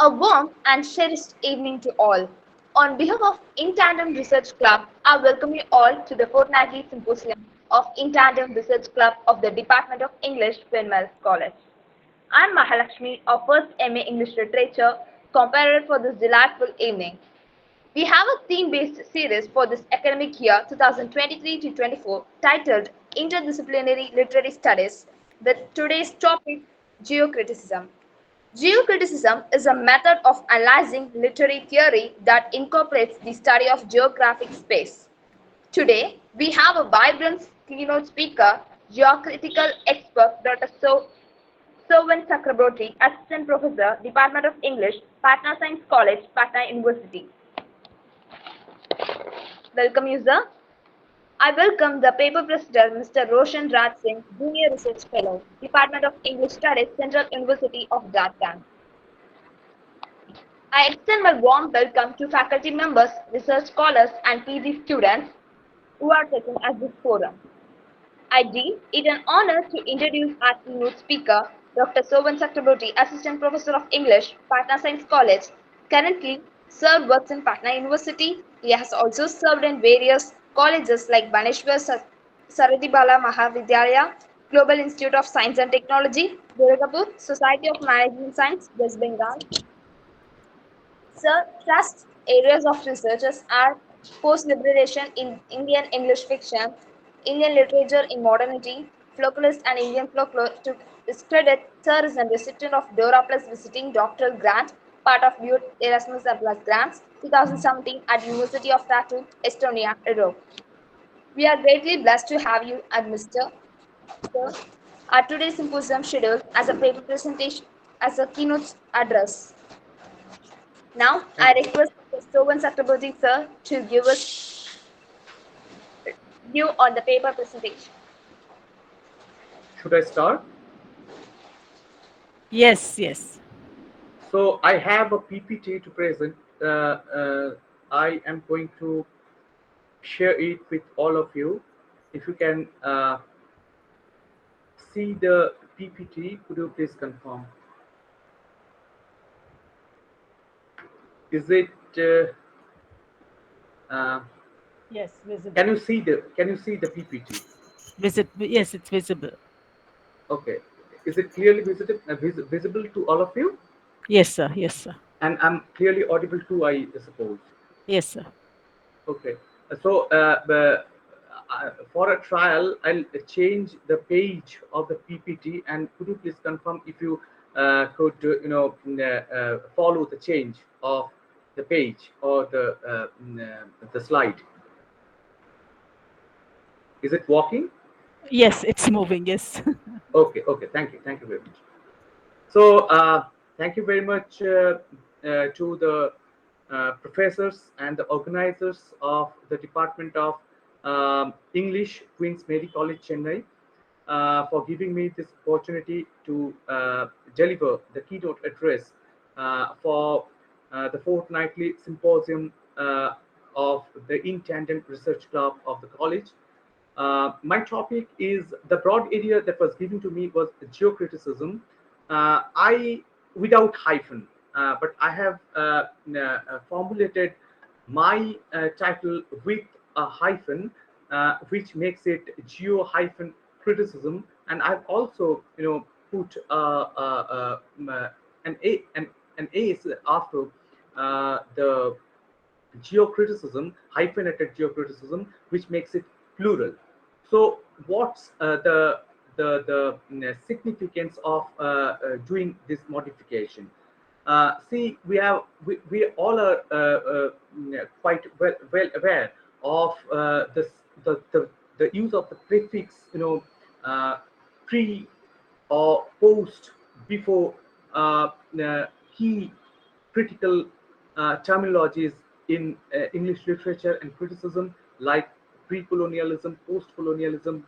A warm and cherished evening to all. On behalf of In Tandem Research Club, I welcome you all to the fortnightly symposium of In Tandem Research Club of the Department of English, Bengal College. I am Mahalakshmi, our first MA English Literature comparator for this delightful evening. We have a theme-based series for this academic year 2023 to 24 titled Interdisciplinary Literary Studies with today's topic Geocriticism. Geocriticism is a method of analyzing literary theory that incorporates the study of geographic space. Today, we have a vibrant keynote speaker, geocritical expert Dr. Sovan Chakraborty, Assistant Professor, Department of English, Patna Science College, Patna University. Welcome you, sir. I welcome the paper president, Mr. Roshan Raj Singh, Junior Research Fellow, Department of English Studies, Central University of Jharkhand. I extend my warm welcome to faculty members, research scholars, and PG students who are present at this forum. I deem it an honor to introduce our keynote speaker, Dr. Sovan Chakraborty, Assistant Professor of English, Patna Science College. Currently, Sir works in Patna University. He has also served in various colleges like Baneshwar Saradibala Mahavidyalaya, Global Institute of Science and Technology, Durgapur, Society of Management Science, West Bengal. Sir trusts areas of researches are post-liberation in Indian English fiction, Indian literature in modernity, folklorist and Indian folklore. To his credit, Sir is a recipient of Dora Plus Visiting Doctoral Grant, part of Youth Erasmus Plus Grants, 2017 at University of Tartu, Estonia, Europe. We are greatly blessed to have you at Mr. Sir. Our today's symposium scheduled as a paper presentation as a keynote address. Now, I Thank you. request Sovan Chakraborty sir to give us view on the paper presentation. Should I start? Yes. So I have a PPT to present. I am going to share it with all of you. If you can see the PPT, could you please confirm? Is it? Yes, visible. Can you see the PPT? Yes, it's visible. Okay. Is it clearly visible to all of you? Yes, sir. And I'm clearly audible too, I suppose. Yes, sir. Okay. So for a trial, I'll change the page of the PPT, and could you please confirm if you could follow the change of the page or the slide? Is it working? Yes, it's moving. Yes. Okay. Thank you very much. So thank you very much to the professors and the organizers of the Department of English, Queen's Mary College, Chennai, for giving me this opportunity to deliver the keynote address for the fortnightly symposium of the In Tandem Research Club of the college. My topic is the broad area that was given to me was geocriticism. I without hyphen, but I have formulated my title with a hyphen, which makes it geo hyphen criticism, and I've also put an ace after the geocriticism, hyphenated geocriticism, which makes it plural. So, what's the significance of doing this modification? See, we all are quite well aware of the use of the prefix, pre or post before key critical terminologies in English literature and criticism, like pre-colonialism, post-colonialism,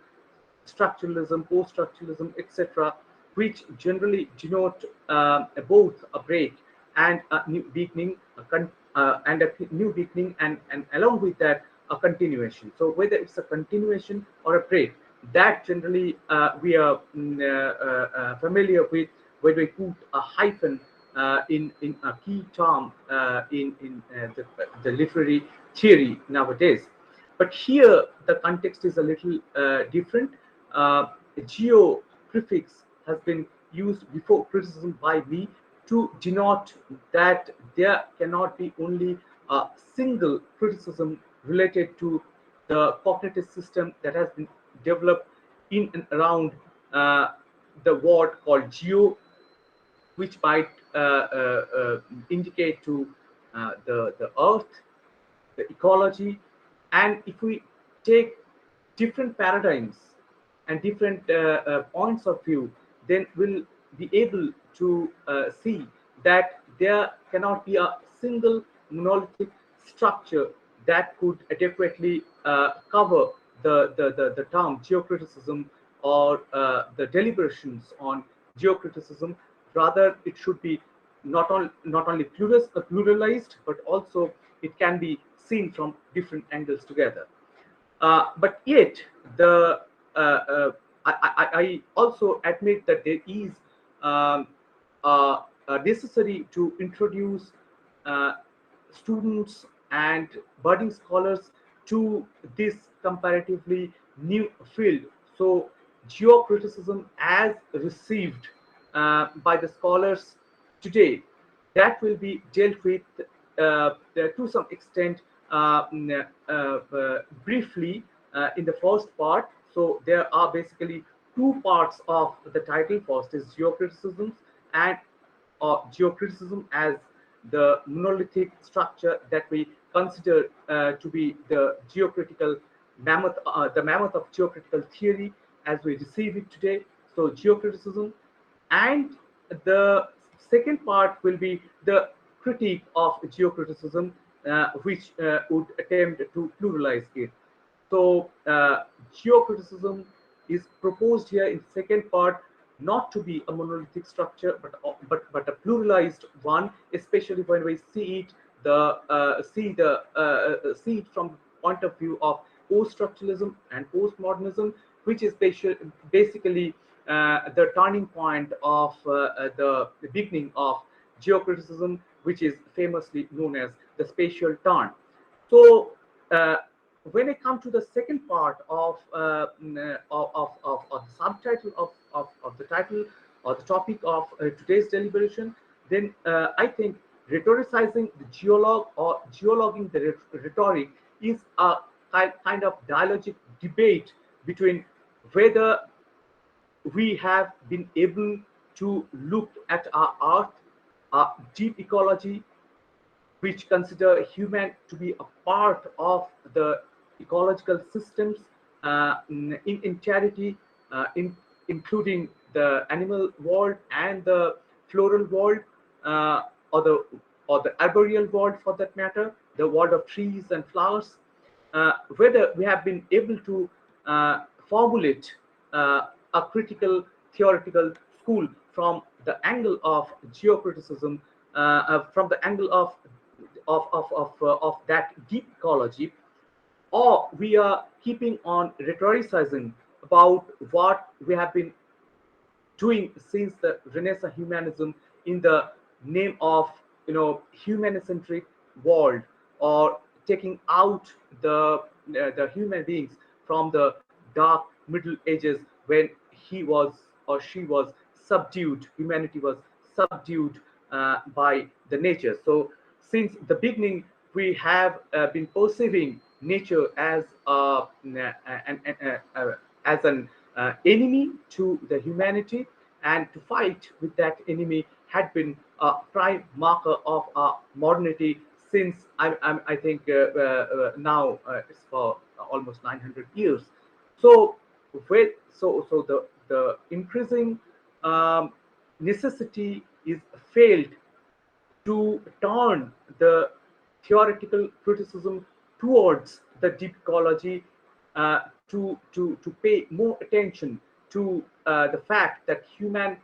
structuralism, post-structuralism, etc., which generally denote both a break and a new beginning, and along with that a continuation. So whether it's a continuation or a break, that generally we are familiar with, where we put a hyphen in a key term in the literary theory nowadays. But here the context is a little different. Geo prefix has been used before criticism by me to denote that there cannot be only a single criticism related to the cognitive system that has been developed in and around uh, the word called geo, which might indicate to the earth, the ecology. And if we take different paradigms and different points of view, then we'll be able to see that there cannot be a single monolithic structure that could adequately cover the term geocriticism or the deliberations on geocriticism. Rather, it should be not only pluralized, but also it can be seen from different angles together. But yet, the I also admit that there is um, necessary to introduce uh, students and budding scholars to this comparatively new field. So, geocriticism, as received by the scholars today, that will be dealt with to some extent briefly in the first part. So there are basically two parts of the title. First is geocriticism and geocriticism as the monolithic structure that we consider to be the geocritical mammoth, the mammoth of geocritical theory as we receive it today. So geocriticism, and the second part will be the critique of geocriticism, which would attempt to pluralize it. So, geocriticism is proposed here in second part not to be a monolithic structure, but a pluralized one, especially when we see it see it from the point of view of post-structuralism and postmodernism, which is basically the turning point of the beginning of geocriticism, which is famously known as the spatial turn. So, when I come to the second part of the subtitle of the title or the topic of today's deliberation, then I think rhetoricizing the geolog or geologging the rhetoric is a kind of dialogic debate between whether we have been able to look at our earth, our deep ecology, which consider human to be a part of the ecological systems in entirety, including the animal world and the floral world, uh, or the arboreal world for that matter, the world of trees and flowers. Whether we have been able to formulate a critical theoretical school from the angle of geocriticism, from the angle of that deep ecology, or we are keeping on rhetoricizing about what we have been doing since the Renaissance humanism in the name of humanocentric world, or taking out the human beings from the dark Middle Ages when he was or she was subdued, humanity was subdued by the nature. So since the beginning, we have been perceiving nature as as an enemy to the humanity, and to fight with that enemy had been a prime marker of our modernity since I think now it's for almost 900 years. So the increasing um, necessity is failed to turn the theoretical criticism towards the deep ecology, to pay more attention to the fact that human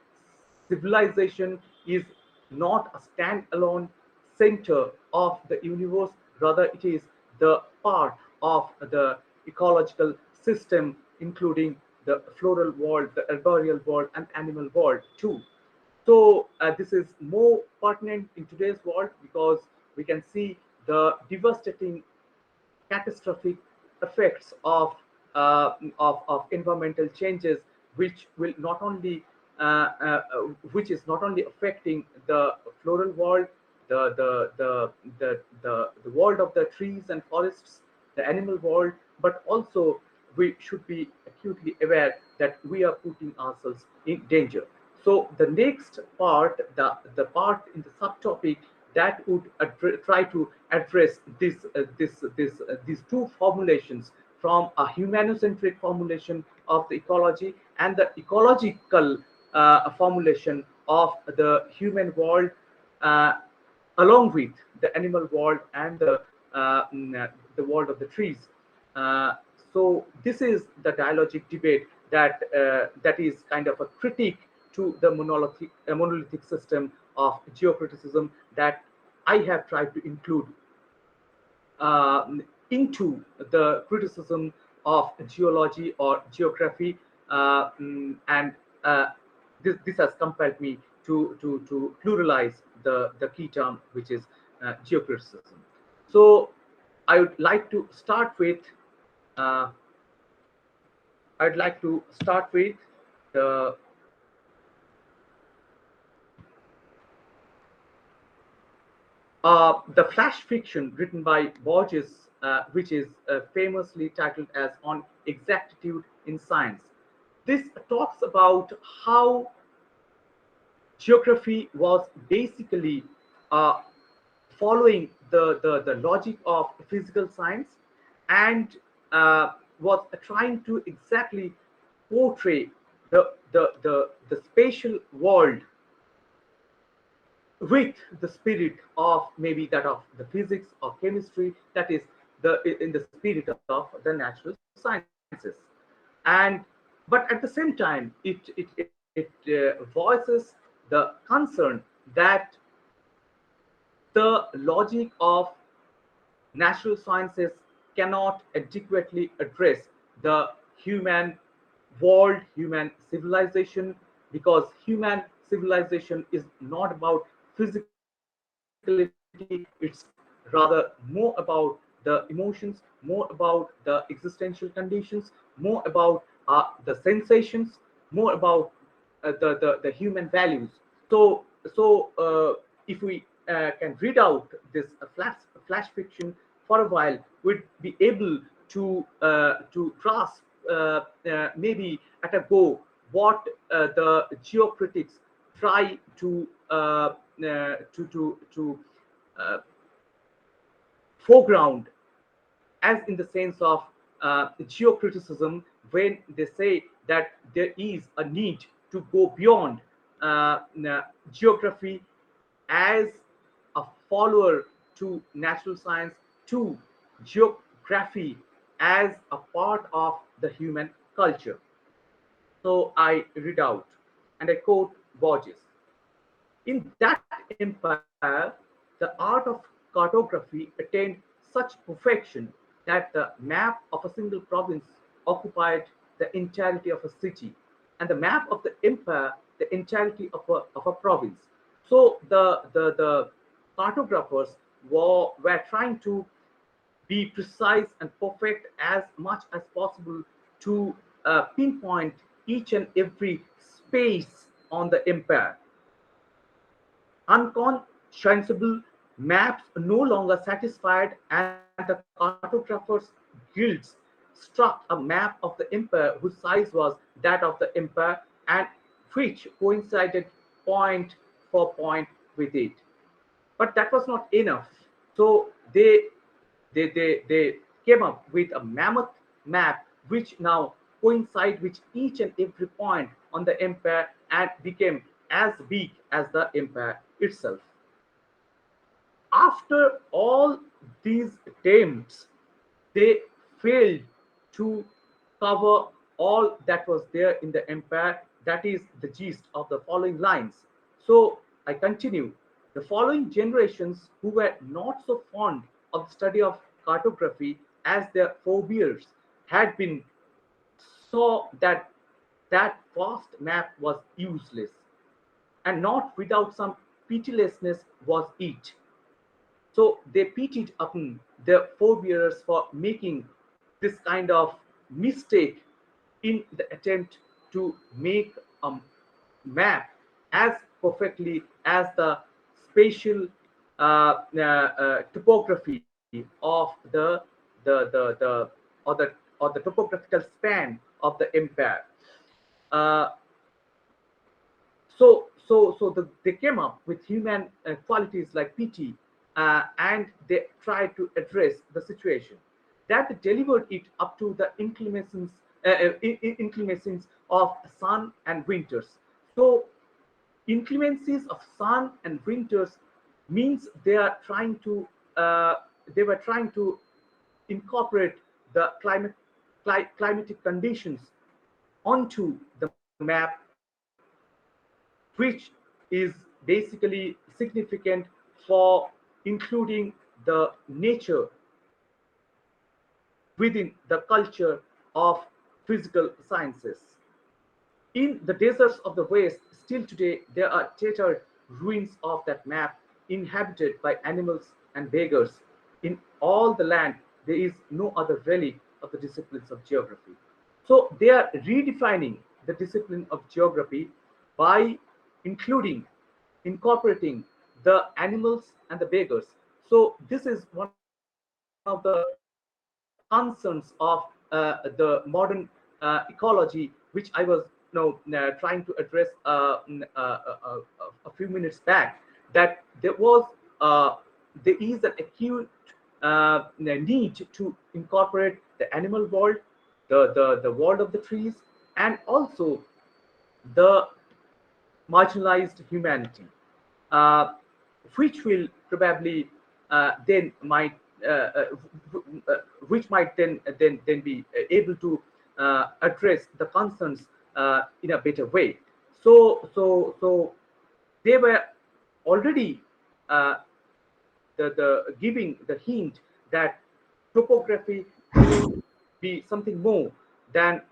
civilization is not a standalone center of the universe, rather it is the part of the ecological system, including the floral world, the arboreal world, and animal world too. So this is more pertinent in today's world because we can see the devastating catastrophic effects of environmental changes, which will not only which is not only affecting the floral world, the world of the trees and forests, the animal world, but also we should be acutely aware that we are putting ourselves in danger. So the next part, the part in the subtopic that would try to address these two formulations, from a humanocentric formulation of the ecology and the ecological formulation of the human world, uh, along with the animal world and the world of the trees. Uh, so this is the dialogic debate that is kind of a critique to the monolithic system of geocriticism that I have tried to include uh, into the criticism of geology or geography, and this has compelled me to pluralize the key term, which is geocriticism. So I would like to start with uh, I'd like to start with the the flash fiction written by Borges, which is famously titled as "On Exactitude in Science." This talks about how geography was basically uh, following the logic of physical science, and was trying to exactly portray the spatial world with the spirit of maybe that of the physics or chemistry, that is the in the spirit of the natural sciences. And but at the same time it voices the concern that the logic of natural sciences cannot adequately address the human world, human civilization, because human civilization is not about physicality, it's rather more about the emotions, more about the existential conditions, more about the sensations, more about the human values. So if we can read out this flash fiction for a while, we'd be able to grasp maybe at a go what the geocritics try to uh, foreground, as in the sense of geocriticism, when they say that there is a need to go beyond geography as a follower to natural science, to geography as a part of the human culture. So I read out and I quote Borges. In that empire, the art of cartography attained such perfection that the map of a single province occupied the entirety of a city, and the map of the empire the entirety of a province. So the cartographers were trying to be precise and perfect as much as possible to pinpoint each and every space on the empire. Unconscionable maps no longer satisfied, and the cartographers' guilds struck a map of the empire whose size was that of the empire and which coincided point for point with it. But that was not enough. So they came up with a mammoth map which now coincide with each and every point on the empire and became as big as the empire itself. After all these attempts, they failed to cover all that was there in the empire. That is the gist of the following lines. So I continue. The following generations, who were not so fond of the study of cartography as their forebears had been, saw that that vast map was useless, and not without some pitilessness was it. So they pitied upon their forebears for making this kind of mistake in the attempt to make a map as perfectly as the spatial topography of the or the topographical span of the empire. Uh, they came up with human qualities like pity, and they tried to address the situation. That they delivered it up to the inclemencies of sun and winters. So inclemencies of sun and winters means uh, they were trying to incorporate the climatic conditions onto the map, which is basically significant for including the nature within the culture of physical sciences. In the deserts of the West, still today, there are tattered ruins of that map inhabited by animals and beggars. In all the land, there is no other relic of the disciplines of geography. So they are redefining the discipline of geography by including, incorporating the animals and the beggars. So this is one of the concerns of the modern ecology, which I was trying to address a few minutes back. That uh, there is an acute need to incorporate the animal world, the world of the trees, and also the marginalized humanity, uh, which will probably then might which might then be able to address the concerns in a better way. So they were already uh, the giving the hint that topography should be something more than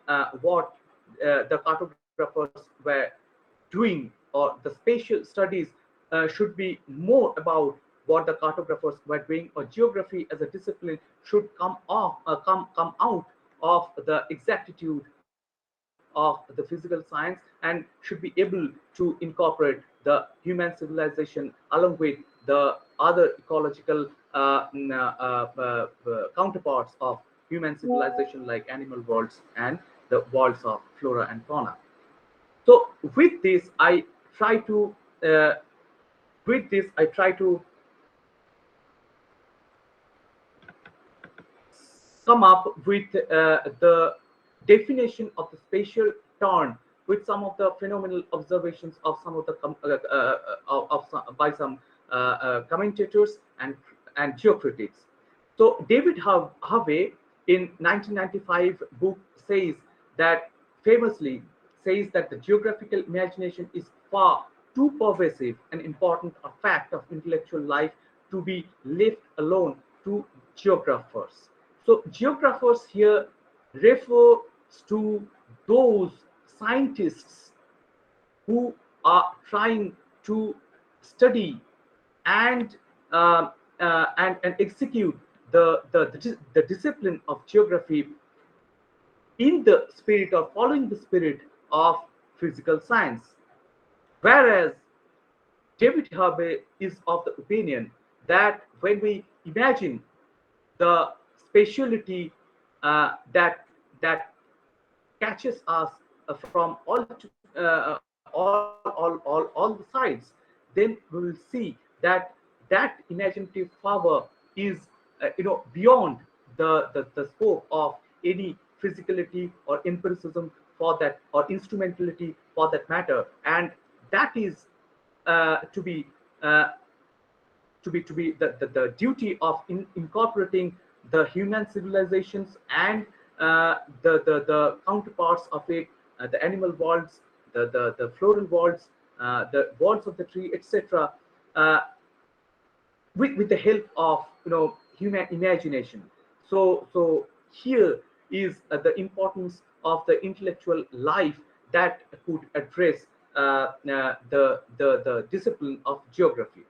what the cartographers were doing, or the spatial studies should be more about what the cartographers were doing, or geography as a discipline should come out of the exactitude of the physical science, and should be able to incorporate the human civilization along with the other ecological counterparts of human civilization like animal worlds and the worlds of flora and fauna. So try to uh, with this I try to come up with the definition of the spatial turn with some of the phenomenal observations of some of the by some commentators and geocritics. So David Harvey in 1995 book says that famously says that the geographical imagination is far too pervasive and important a fact of intellectual life to be left alone to geographers. So geographers here refer to those scientists who are trying to study and and execute the discipline of geography in the spirit of following the spirit of physical science. Whereas David Harvey is of the opinion that when we imagine the spatiality that catches us from all the sides, then we will see that imaginative power is beyond the scope of any physicality or empiricism for that, or instrumentality for that matter, and that is to be the duty of incorporating the human civilizations and the counterparts of it, the animal worlds, the floral worlds, the worlds of the tree, etc., uh, with the help of human imagination. So here is the importance of the intellectual life that could address the discipline of geography.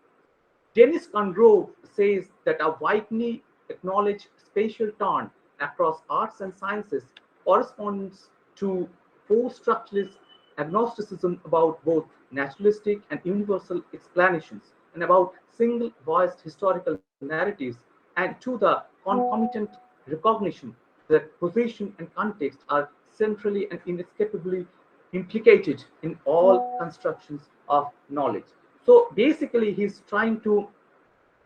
Dennis Congrove says that a widely acknowledged spatial turn across arts and sciences corresponds to post-structuralist agnosticism about both naturalistic and universal explanations, and about single-voiced historical narratives, and to the concomitant recognition that position and context are centrally and inescapably implicated in all constructions of knowledge. So basically, he's trying to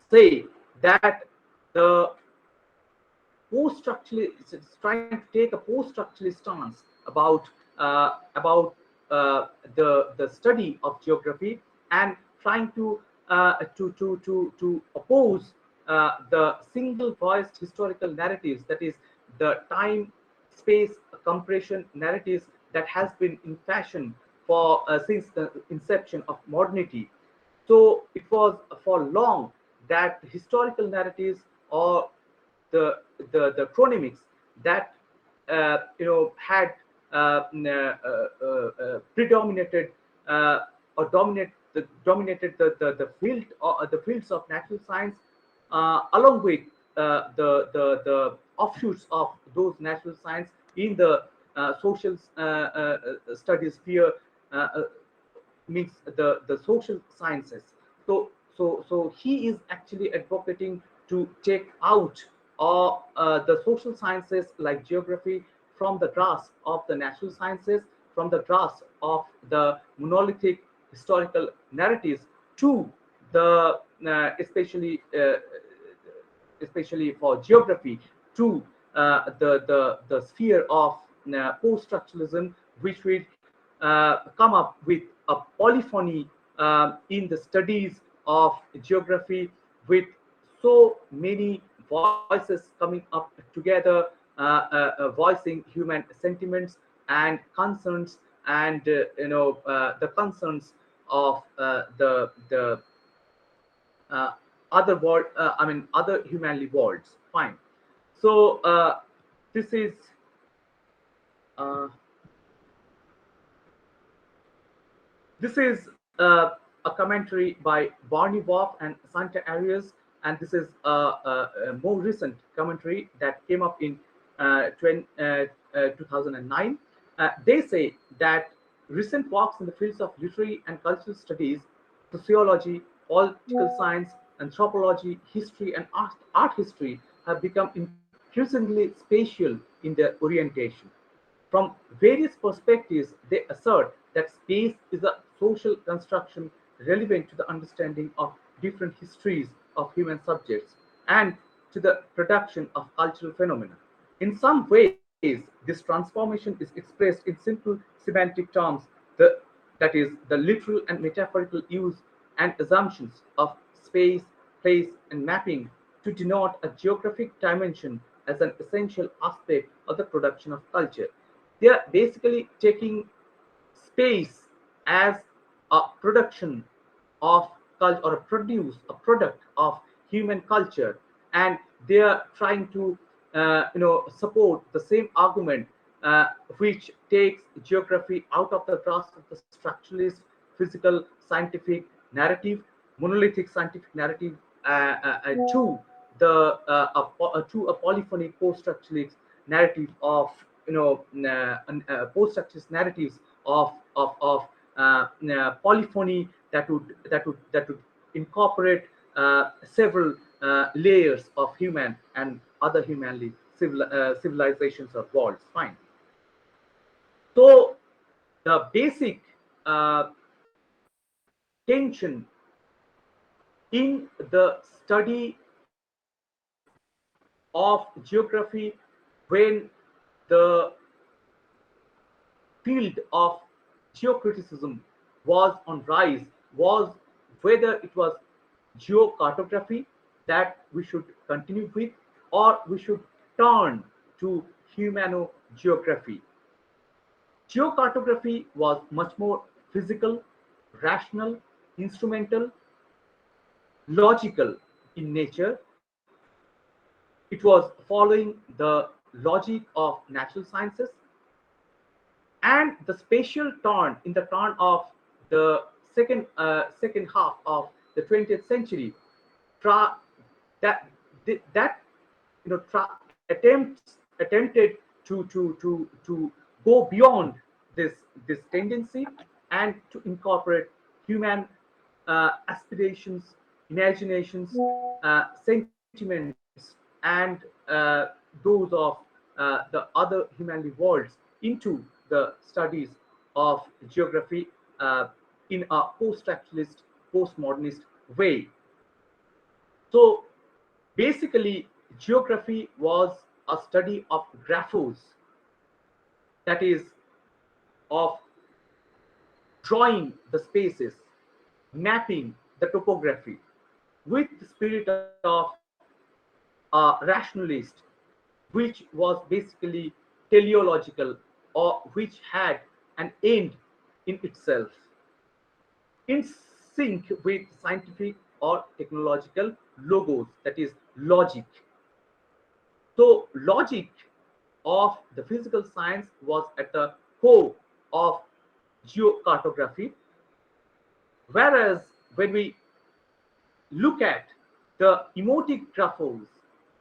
say that the post-structuralist is trying to take a post-structuralist stance about the study of geography, and trying to oppose the single-voiced historical narratives, that is the time space compression narratives that has been in fashion for since the inception of modernity. So it was for long that historical narratives, or the chronemics that had predominated or dominated the field, or the fields of natural science, along with the offshoots of those natural science in the social studies sphere, means the social sciences. So he is actually advocating to take out the social sciences like geography from the grasp of the natural sciences, from the grasp of the monolithic historical narratives, to the especially for geography, to the sphere of post-structuralism, which will come up with a polyphony in the studies of geography, with so many voices coming up together, voicing human sentiments and concerns, and the concerns of the other world, other humanly worlds. Fine. So this is uh, this is a commentary by Barney Wolf and Santa Arias, and this is a more recent commentary that came up in 2009. They say that recent works in the fields of literary and cultural studies, sociology, political science, anthropology, history, and art history have become increasingly spatial in their orientation. From various perspectives, they assert that space is a social construction relevant to the understanding of different histories of human subjects, and to the production of cultural phenomena. In some ways, this transformation is expressed in simple semantic terms, the, that is, the literal and metaphorical use and assumptions of space, place, and mapping to denote a geographic dimension as an essential aspect of the production of culture. They are basically taking space as a production of culture, or a product of human culture, and they are trying to support the same argument, which takes geography out of the grasp of the structuralist physical scientific narrative, monolithic scientific narrative, to to a polyphonic post-structuralist narrative of post-structuralist narratives of polyphony that would incorporate several layers of human and other humanly civilizations or worlds. Fine. So the basic uh, tension in the study of geography, when the field of geocriticism was on rise, was whether it was geocartography that we should continue with, or we should turn to humanogeography. Geocartography was much more physical, rational, instrumental, logical in nature. It was following the logic of natural sciences, and the spatial turn in the turn of the second half of the 20th century, tra- that that attempted to go beyond this tendency and to incorporate human aspirations, imaginations, sentiments, and those of the other humanly worlds into the studies of geography in a post-structuralist, postmodernist way. So basically, geography was a study of graphos, that is, of drawing the spaces, mapping the topography with the spirit of a rationalist, which was basically teleological, or which had an end in itself, in sync with scientific or technological logos, that is, logic. So, logic of the physical science was at the core of geocartography, whereas when we look at the emotic graphos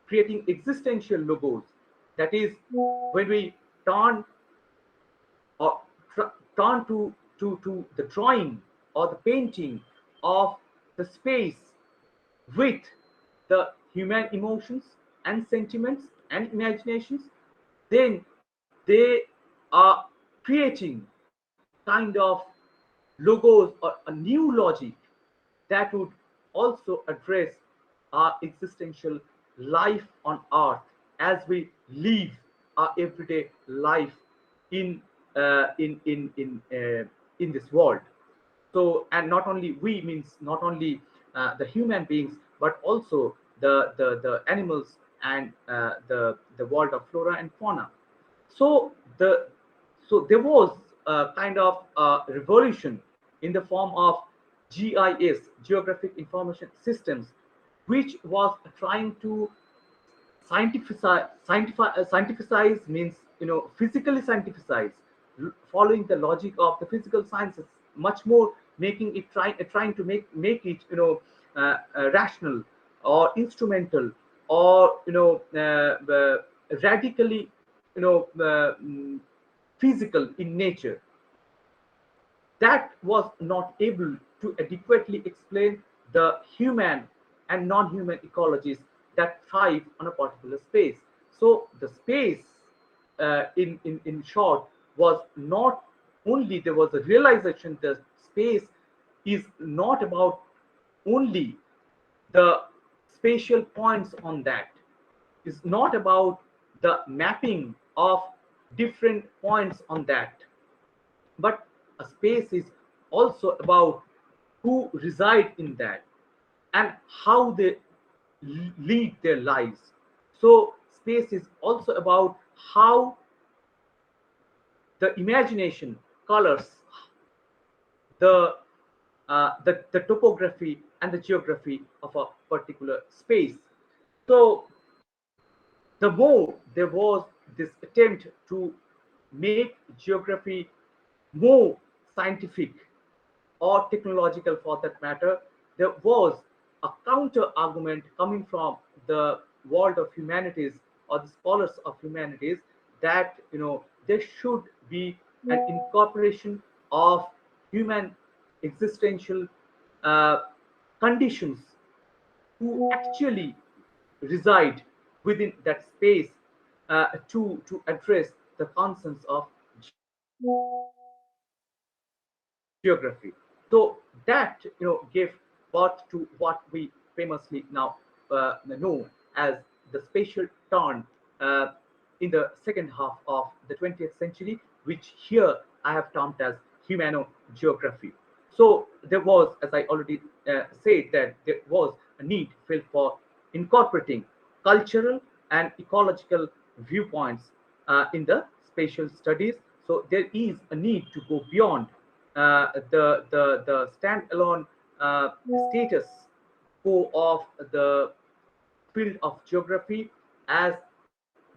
creating existential logos, that is, when we turn or turn to the drawing or the painting of the space with the human emotions and sentiments and imaginations, then they are creating kind of logos or a new logic that would also address our existential life on earth as we live our everyday life in in this world. So, and not only we means not only the human beings, but also the animals and the world of flora and fauna. So there was a kind of revolution in the form of GIS, Geographic Information Systems, which was trying to scientificize means, physically scientificize, following the logic of the physical sciences, much more making it trying to make it rational or instrumental, or radically physical in nature, that was not able to adequately explain the human and non-human ecologies that thrive on a particular space. So the space, in short, was not only, there was a realization that space is not about only the spatial points on that, is not about the mapping of different points on that, but a space is also about who reside in that and how they lead their lives. So space is also about how the imagination colors the topography and the geography of a particular space. So the more there was this attempt to make geography more scientific or technological for that matter, there was a counter argument coming from the world of humanities or the scholars of humanities, that there should be an incorporation of human existential uh, conditions who actually reside within that space, to address the concerns of geography. So that gave birth to what we famously now know as the spatial turn in the second half of the 20th century, which here I have termed as humano-geography. So there was, as I already said, that there was a need felt for incorporating cultural and ecological viewpoints in the spatial studies. So there is a need to go beyond the standalone status quo of the field of geography, as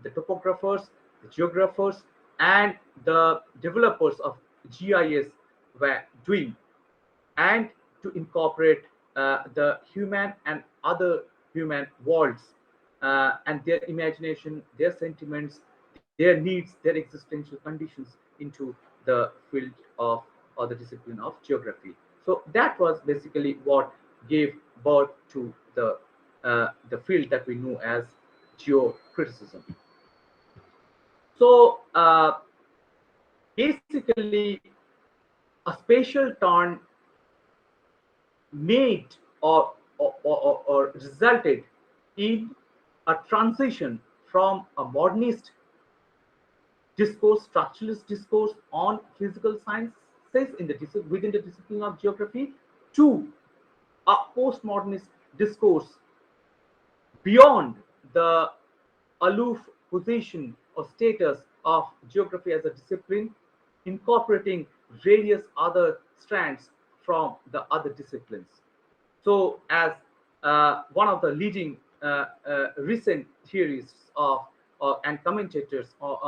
the topographers, the geographers, and the developers of GIS were doing. and to incorporate the human and other human worlds and their imagination, their sentiments, their needs, their existential conditions into the field of or the discipline of geography. So that was basically what gave birth to the field that we know as geocriticism. So basically, a spatial turn made or resulted in a transition from a modernist discourse, structuralist discourse on physical sciences within the discipline of geography to a postmodernist discourse beyond the aloof position or status of geography as a discipline, incorporating various other strands from the other disciplines. So, as one of the leading recent theorists of and commentators of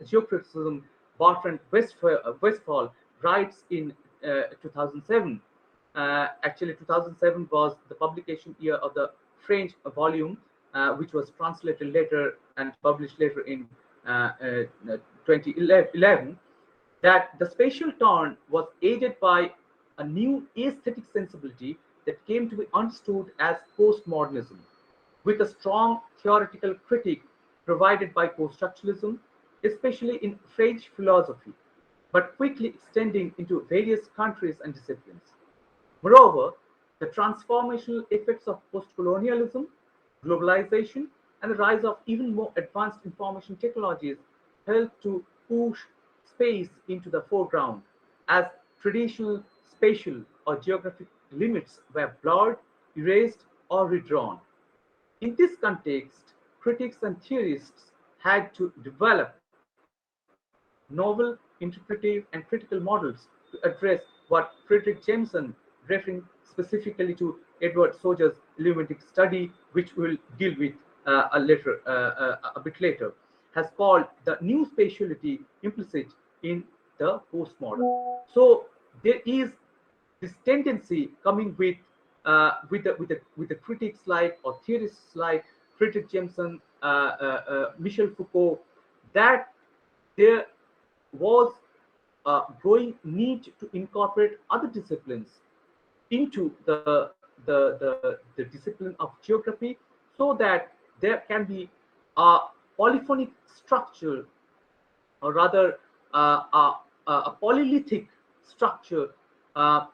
geocriticism, Bertrand Westphal, writes in 2007. Actually, 2007 was the publication year of the French volume, which was translated later and published later in 2011, that the spatial turn was aided by a new aesthetic sensibility that came to be understood as postmodernism, with a strong theoretical critique provided by post-structuralism, especially in French philosophy, but quickly extending into various countries and disciplines. Moreover, the transformational effects of post-colonialism, globalization, and the rise of even more advanced information technologies helped to push space into the foreground as traditional spatial or geographic limits were blurred, erased, or redrawn. In this context, critics and theorists had to develop novel interpretive and critical models to address what Frederick Jameson, referring specifically to Edward Soja's illuminating study, which we'll deal with a bit later, has called the new spatiality implicit in the postmodern. So there is this tendency coming with the critics like or theorists like Frederick Jameson, Michel Foucault, that there was a growing need to incorporate other disciplines into the discipline of geography so that there can be a polyphonic structure, or rather a polylithic structure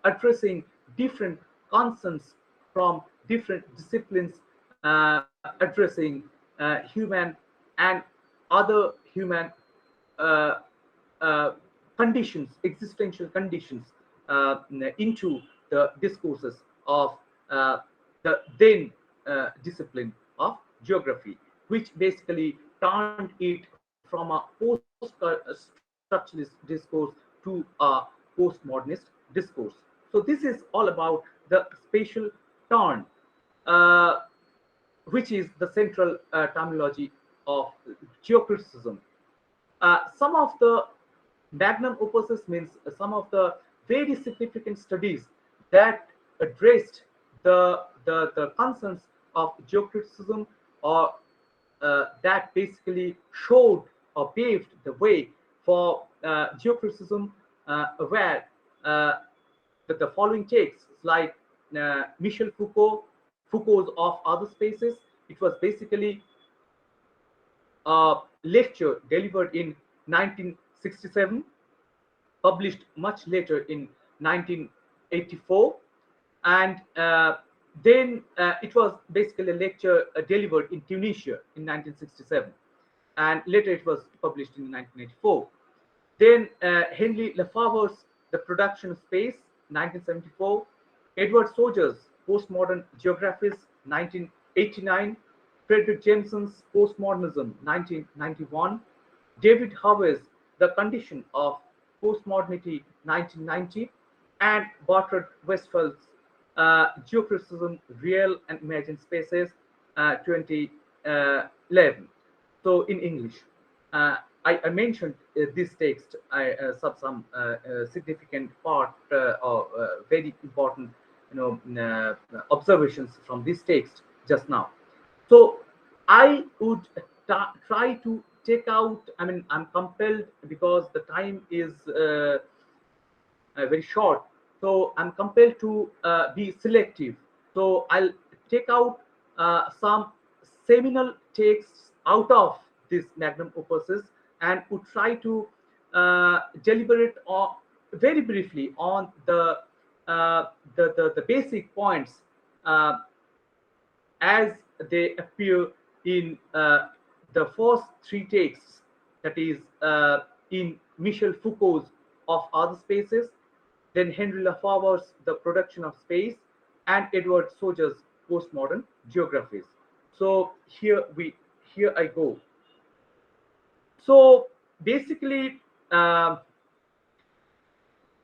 addressing different concerns from different disciplines, addressing human and other human uh, uh, conditions, existential conditions, into the discourses of uh, the then discipline of geography, which basically turned it from a post-structuralist discourse to a postmodernist discourse. So this is all about the spatial turn, uh, which is the central terminology of geocriticism. Some of the magnum opuses means some of the very significant studies that addressed the concerns of geocriticism, or that basically showed or paved the way for geocriticism, where the following texts like Michel Foucault's Of Other Spaces. It was basically a lecture delivered in 1967, published much later in 1984, and then it was basically a lecture delivered in Tunisia in 1967, and later it was published in 1984. Then Henry Lefebvre's The Production of Space, 1974, Edward Soja's Postmodern Geographies, 1989, Frederick Jameson's Postmodernism, 1991, David Howey's The Condition of Postmodernity, 1990, and Bertrand Westphal's Geocriticism, Real and Imagined Spaces, 2011. So in English, I mentioned this text, some significant part or very important, observations from this text just now. So I would try to take out. I mean, I'm compelled because the time is very short. So I'm compelled to be selective. So I'll take out some seminal texts out of this magnum opuses and would try to deliberate on very briefly on the basic points as they appear in the first three texts, that is in Michel Foucault's Of Other Spaces, then Henry Lefebvre's The Production of Space, and Edward Soja's Postmodern Geographies. So here I go. So basically,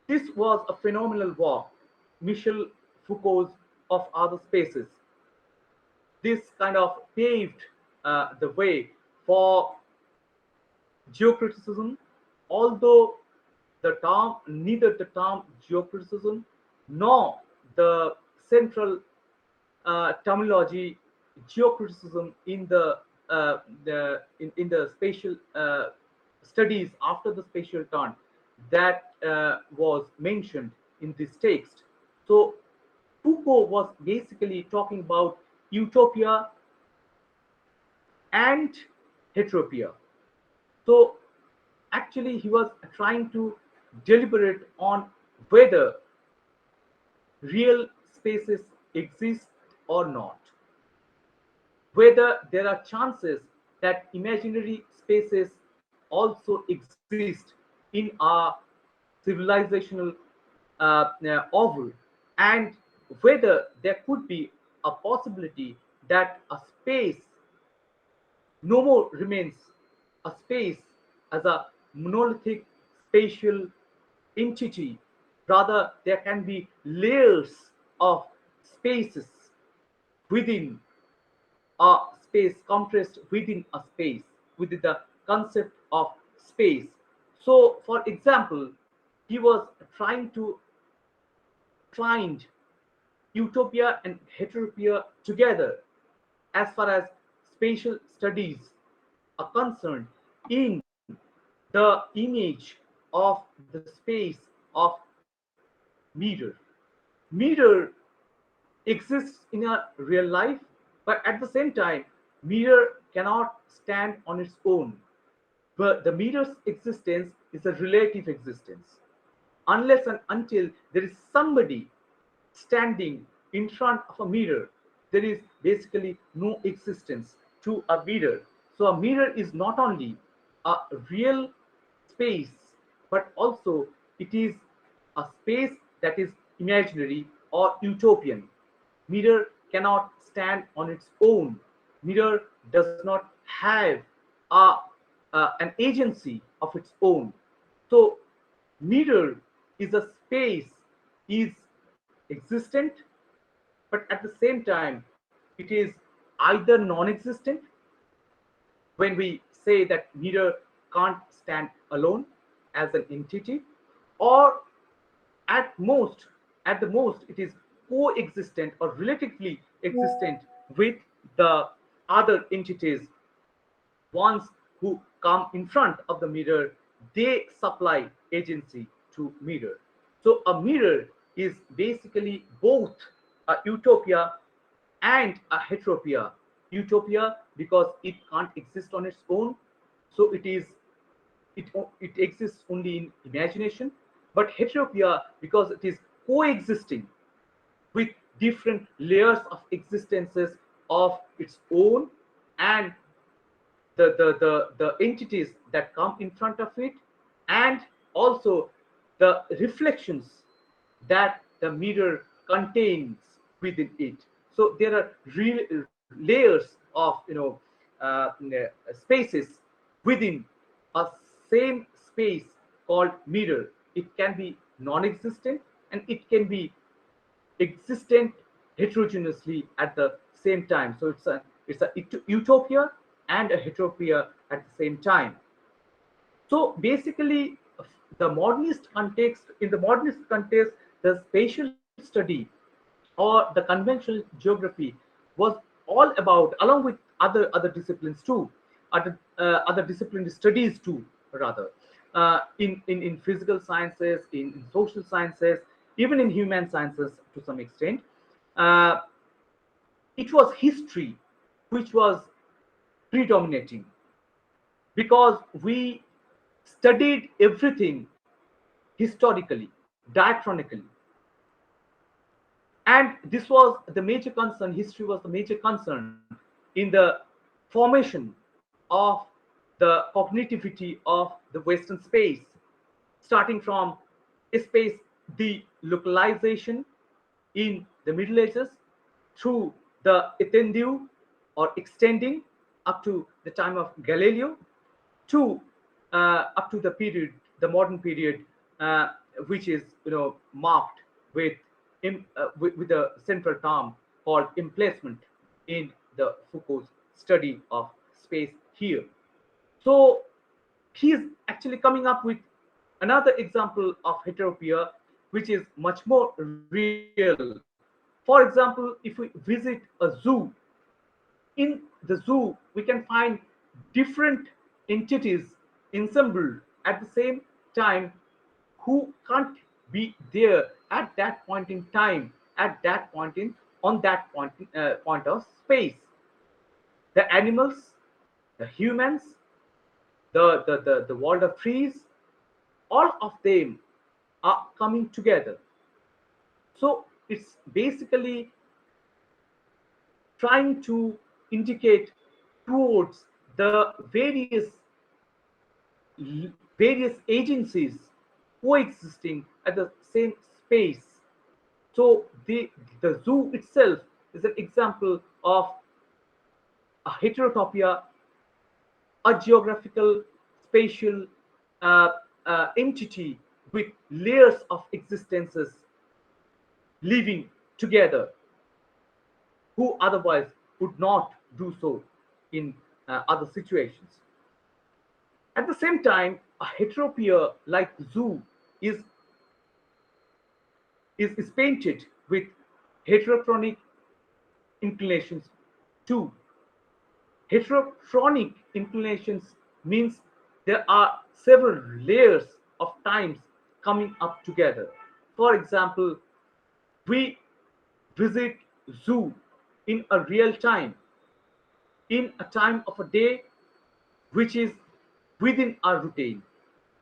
this was a phenomenal work, Michel Foucault's Of Other Spaces. This kind of paved the way for geocriticism, although neither the term geocriticism nor the central terminology geocriticism in the spatial studies after the spatial turn that was mentioned in this text. So Foucault was basically talking about utopia and heteropia. So actually he was trying to deliberate on whether real spaces exist or not, whether there are chances that imaginary spaces also exist in our civilizational oval, and whether there could be a possibility that a space no more remains a space as a monolithic spatial entity. Rather, there can be layers of spaces within a space, compressed within a space, within the concept of space. So, for example, he was trying to find utopia and heteropia together as far as spatial studies are concerned in the image of the space of mirror. Mirror exists in a real life, but at the same time, mirror cannot stand on its own. But the mirror's existence is a relative existence. Unless and until there is somebody standing in front of a mirror, there is basically no existence to a mirror. So a mirror is not only a real space, but also it is a space that is imaginary or utopian. Mirror cannot stand on its own. Mirror does not have an agency of its own. So mirror is a space, is existent, but at the same time it is either non-existent when we say that mirror can't stand alone as an entity, or at most at the most it is coexistent or relatively existent with the other entities. Ones who come in front of the mirror, they supply agency to mirror. So a mirror is basically both a utopia and a heteropia. Utopia because it can't exist on its own, so it exists only in imagination. But heteropia because it is coexisting with different layers of existences of its own, and the entities that come in front of it, and also the reflections that the mirror contains within it. So there are layers of spaces within a same space called mirror. It can be non-existent and it can be existent heterogeneously at the same time. So it's a utopia and a heteropia at the same time. So basically, the modernist context, in the modernist context, the spatial study or the conventional geography was all about, along with other disciplines too, other disciplinary studies too, rather, in physical sciences, in social sciences, even in human sciences to some extent. Uh, it was history which was predominating, because we studied everything historically, diachronically. And this was the major concern, history was the major concern in the formation of the cognitivity of the Western space, starting from space delocalization in the Middle Ages, through the Etendu or extending up to the time of Galileo, to up to the period, the modern period, which is marked with, with a central term called emplacement in the Foucault's study of space here. So he's actually coming up with another example of heteropia, which is much more real. For example, if we visit a zoo, in the zoo we can find different entities assembled at the same time, who can't be there at that point in time, at that point in on that point of space. The animals, the humans, the world of trees, all of them are coming together. So it's basically trying to indicate towards the various agencies coexisting at the same space. So the zoo itself is an example of a heterotopia, a geographical, spatial entity with layers of existences living together, who otherwise would not do so in other situations. At the same time, a heteropia like zoo is, is painted with heterochronic inclinations too. Heterochronic inclinations means there are several layers of times coming up together. For example, we visit zoo in a real time, in a time of a day which is within our routine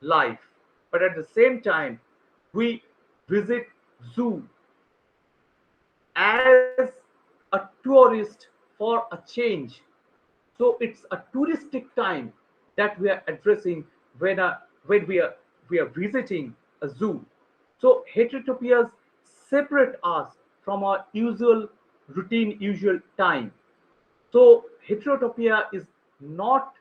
life. But at the same time, we visit zoo as a tourist for a change. So it's a touristic time that we are addressing when, we are visiting a zoo. So heterotopias separate us from our usual routine, usual time. So heterotopia is not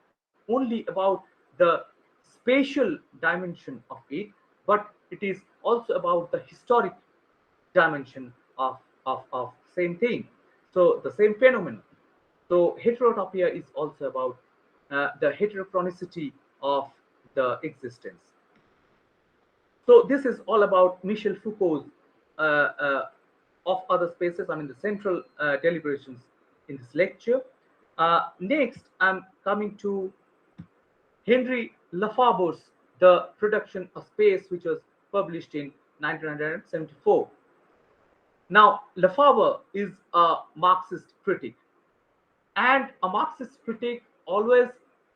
only about the spatial dimension of it, but it is also about the historic dimension of same thing. So the same phenomenon. So heterotopia is also about the heterochronicity of the existence. So this is all about Michel Foucault's of other spaces. I mean the central deliberations in this lecture. Next, I'm coming to Henry Lefebvre's The Production of Space, which was published in 1974. Now, Lefebvre is a Marxist critic, and a Marxist critic always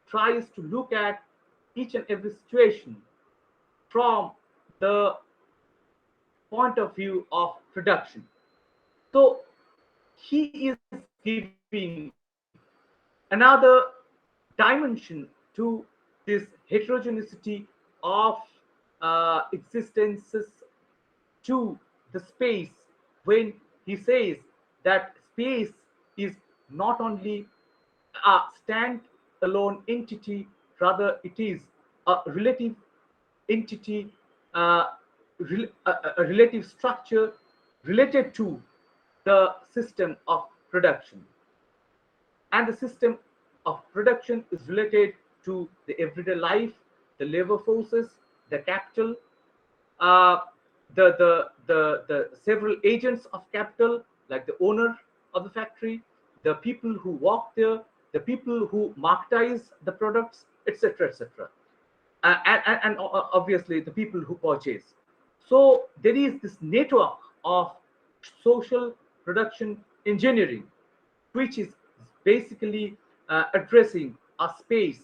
tries to look at each and every situation from the point of view of production. So he is giving another dimension to this heterogeneity of existences to the space, when he says that space is not only a stand-alone entity, rather it is a relative entity, uh, a relative structure related to the system of production. And the system of production is related to the everyday life, the labor forces, the capital, uh, the several agents of capital, like the owner of the factory, the people who work there, the people who marketize the products, etc., etc., and obviously the people who purchase. So there is this network of social production engineering, which is basically addressing a space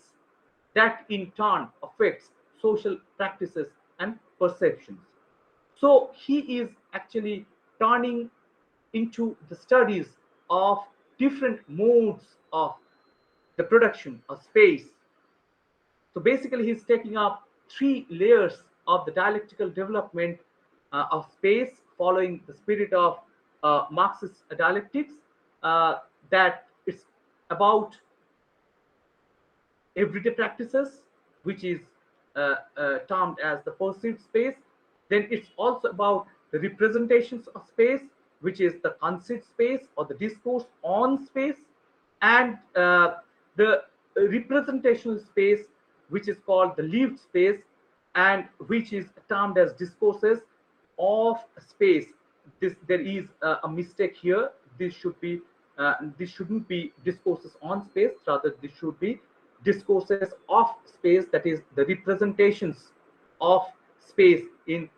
that in turn affects social practices and perceptions. So he is actually turning into the studies of different modes of the production of space. So basically, he's taking up three layers of the dialectical development of space, following the spirit of Marxist dialectics. That it's about everyday practices, which is termed as the perceived space. Then it's also about the representations of space, which is the conceit space or the discourse on space, and the representational space, which is called the lived space, and which is termed as discourses of space. There is a mistake here. This shouldn't be discourses on space. Rather, this should be discourses of space. That is the representations of space in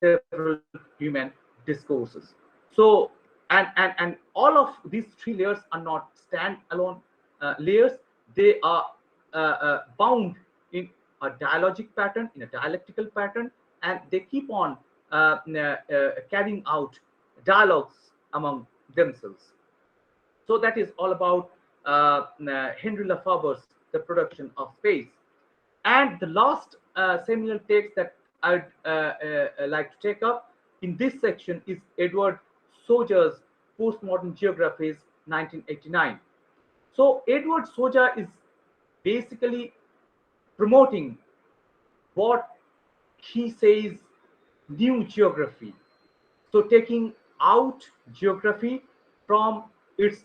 several human discourses. So and all of these three layers are not stand-alone layers. They are bound in a dialogic pattern, in a dialectical pattern, and they keep on carrying out dialogues among themselves. So that is all about Henry Lefebvre's The Production of Space. And the last seminal text that I'd like to take up in this section is Edward Soja's Postmodern Geographies, 1989. So Edward Soja is basically promoting what he says new geography. So taking out geography from its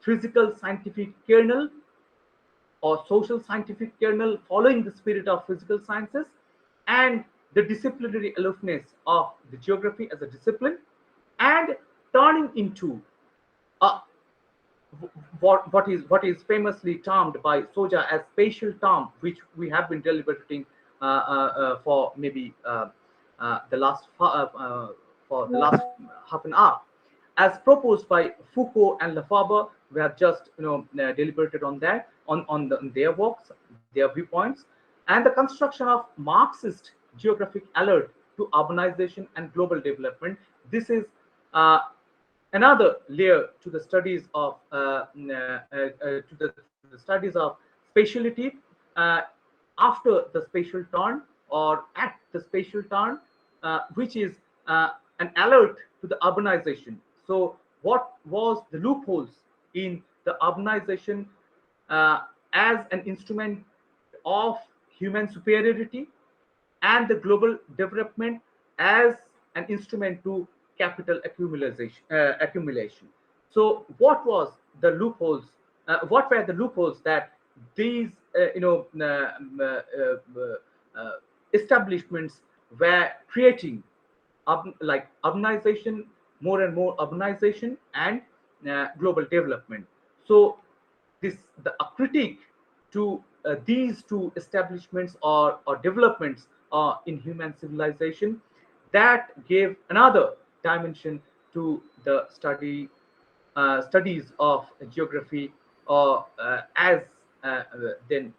physical scientific kernel or social scientific kernel, following the spirit of physical sciences, and the disciplinary aloofness of the geography as a discipline, and turning into a, what is famously termed by Soja as spatial term, which we have been deliberating for maybe for the last half an hour, as proposed by Foucault and Lefebvre. We have just deliberated on that, on their works, their viewpoints, and the construction of Marxist geographic alert to urbanization and global development. This is another layer to the studies of to the studies of spatiality after the spatial turn, or at the spatial turn, which is an alert to the urbanization. So what was the loopholes in the urbanization as an instrument of human superiority, and the global development as an instrument to capital accumulation. So, what was the loopholes? What were the loopholes that these, establishments were creating, like urbanization, more and more urbanization, and global development? So, a critique to these two establishments or developments in human civilization, that gave another dimension to the studies of geography, or as then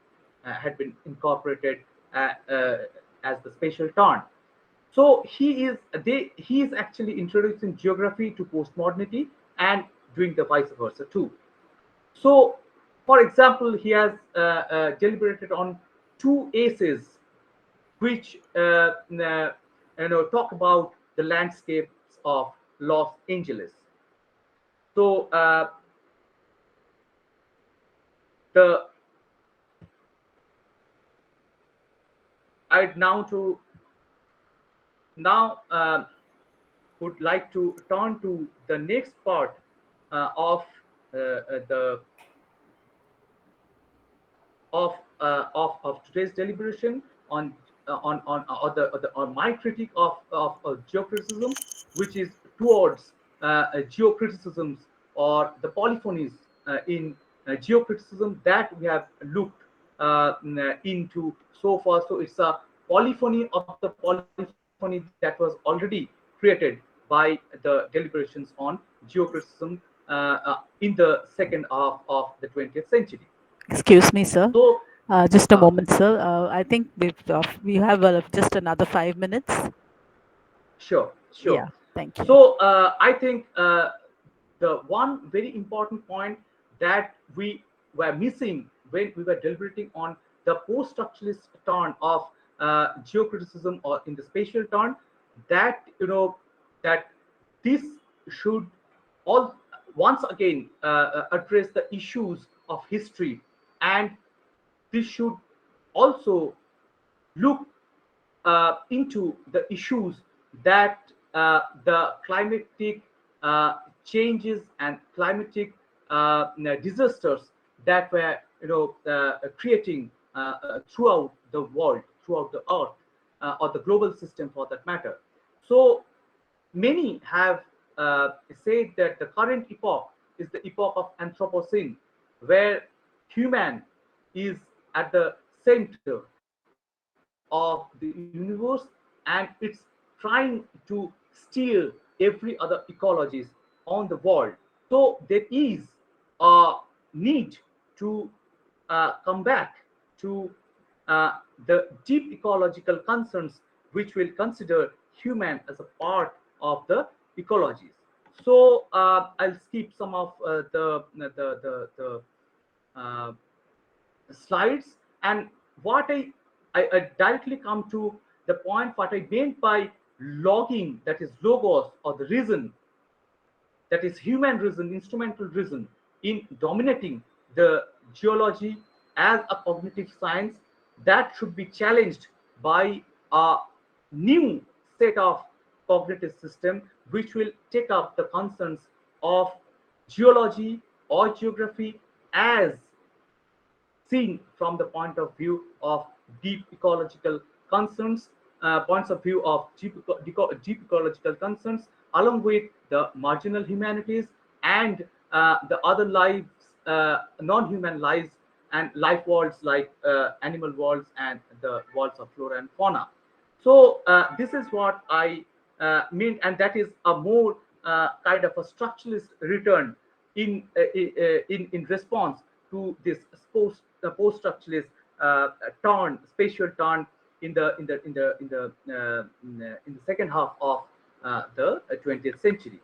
had been incorporated as the spatial turn. So he is actually introducing geography to postmodernity, and doing the vice versa too. So, for example, he has deliberated on two aces, which talk about the landscapes of Los Angeles. So the I'd now would like to turn to the next part of the of of today's deliberation on my critique of geocriticism, which is towards geocriticisms or the polyphonies in geocriticism that we have looked into so far. So it's a polyphony of the polyphony that was already created by the deliberations on geocriticism in the second half of the 20th century. Excuse me, sir. So, Just a uh, moment, sir. I think we have just another 5 minutes. sure, sure. Yeah, thank you. So I think the one very important point that we were missing when we were deliberating on the post-structuralist turn of geocriticism or in the spatial turn, that that this should all once again address the issues of history, and this should also look into the issues that the climatic changes and climatic disasters that were creating throughout the world, throughout the earth, or the global system for that matter. So many have said that the current epoch is the epoch of Anthropocene, where human is at the center of the universe, and it's trying to steal every other ecologies on the world. So there is a need to come back to the deep ecological concerns, which will consider human as a part of the ecologies. So I'll skip some of the uh, slides, and what I directly come to the point what I meant by logging, that is logos or the reason, that is human reason, instrumental reason in dominating the geology as a cognitive science that should be challenged by a new set of cognitive system which will take up the concerns of geology or geography as seen from the point of view of deep ecological concerns, points of view of deep ecological concerns, along with the marginal humanities and the other lives, non-human lives and life worlds like animal worlds and the worlds of flora and fauna. So this is what I mean, and that is a more kind of a structuralist return in response to this post-structuralist turn, spatial turn in the second half of the 20th century.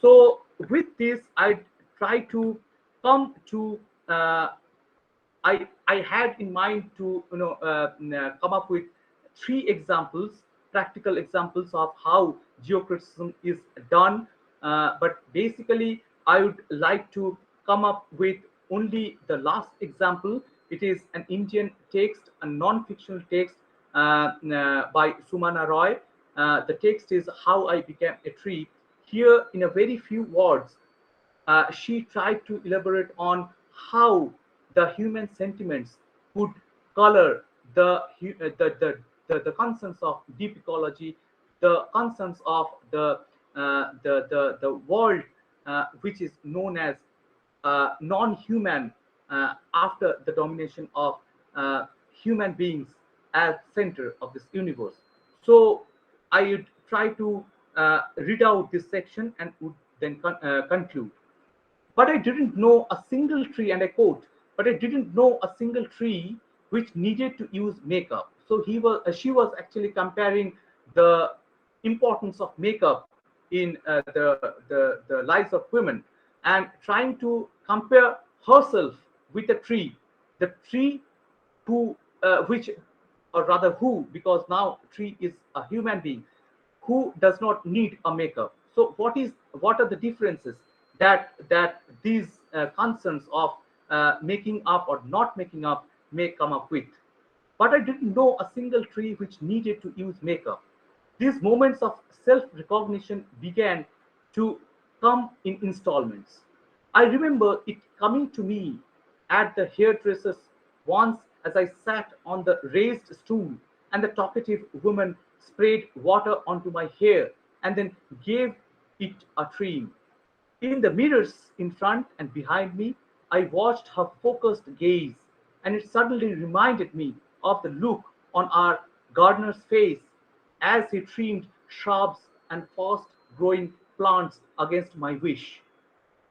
So with this, I try to come to I had in mind to come up with three examples, practical examples of how geocriticism is done. But basically, I would like to come up with only the last example. It is an Indian text, a non-fictional text by Sumana Roy. The text is "How I Became a Tree." Here, in a very few words, she tried to elaborate on how the human sentiments would color the concerns of deep ecology, the concerns of the world, which is known as non-human after the domination of human beings as center of this universe. So I would try to read out this section and would then conclude. But I didn't know a single tree, and I quote, but I didn't know a single tree which needed to use makeup. So she was actually comparing the importance of makeup in the lives of women, and trying to compare herself with a tree, the tree who, which, or rather who, because now tree is a human being who does not need a makeup. So what are the differences that these concerns of making up or not making up may come up with? But I didn't know a single tree which needed to use makeup. These moments of self-recognition began to come in installments. I remember it coming to me at the hairdresser's once as I sat on the raised stool, and the talkative woman sprayed water onto my hair and then gave it a trim. In the mirrors in front and behind me, I watched her focused gaze, and it suddenly reminded me of the look on our gardener's face as he trimmed shrubs and fast growing plants against my wish.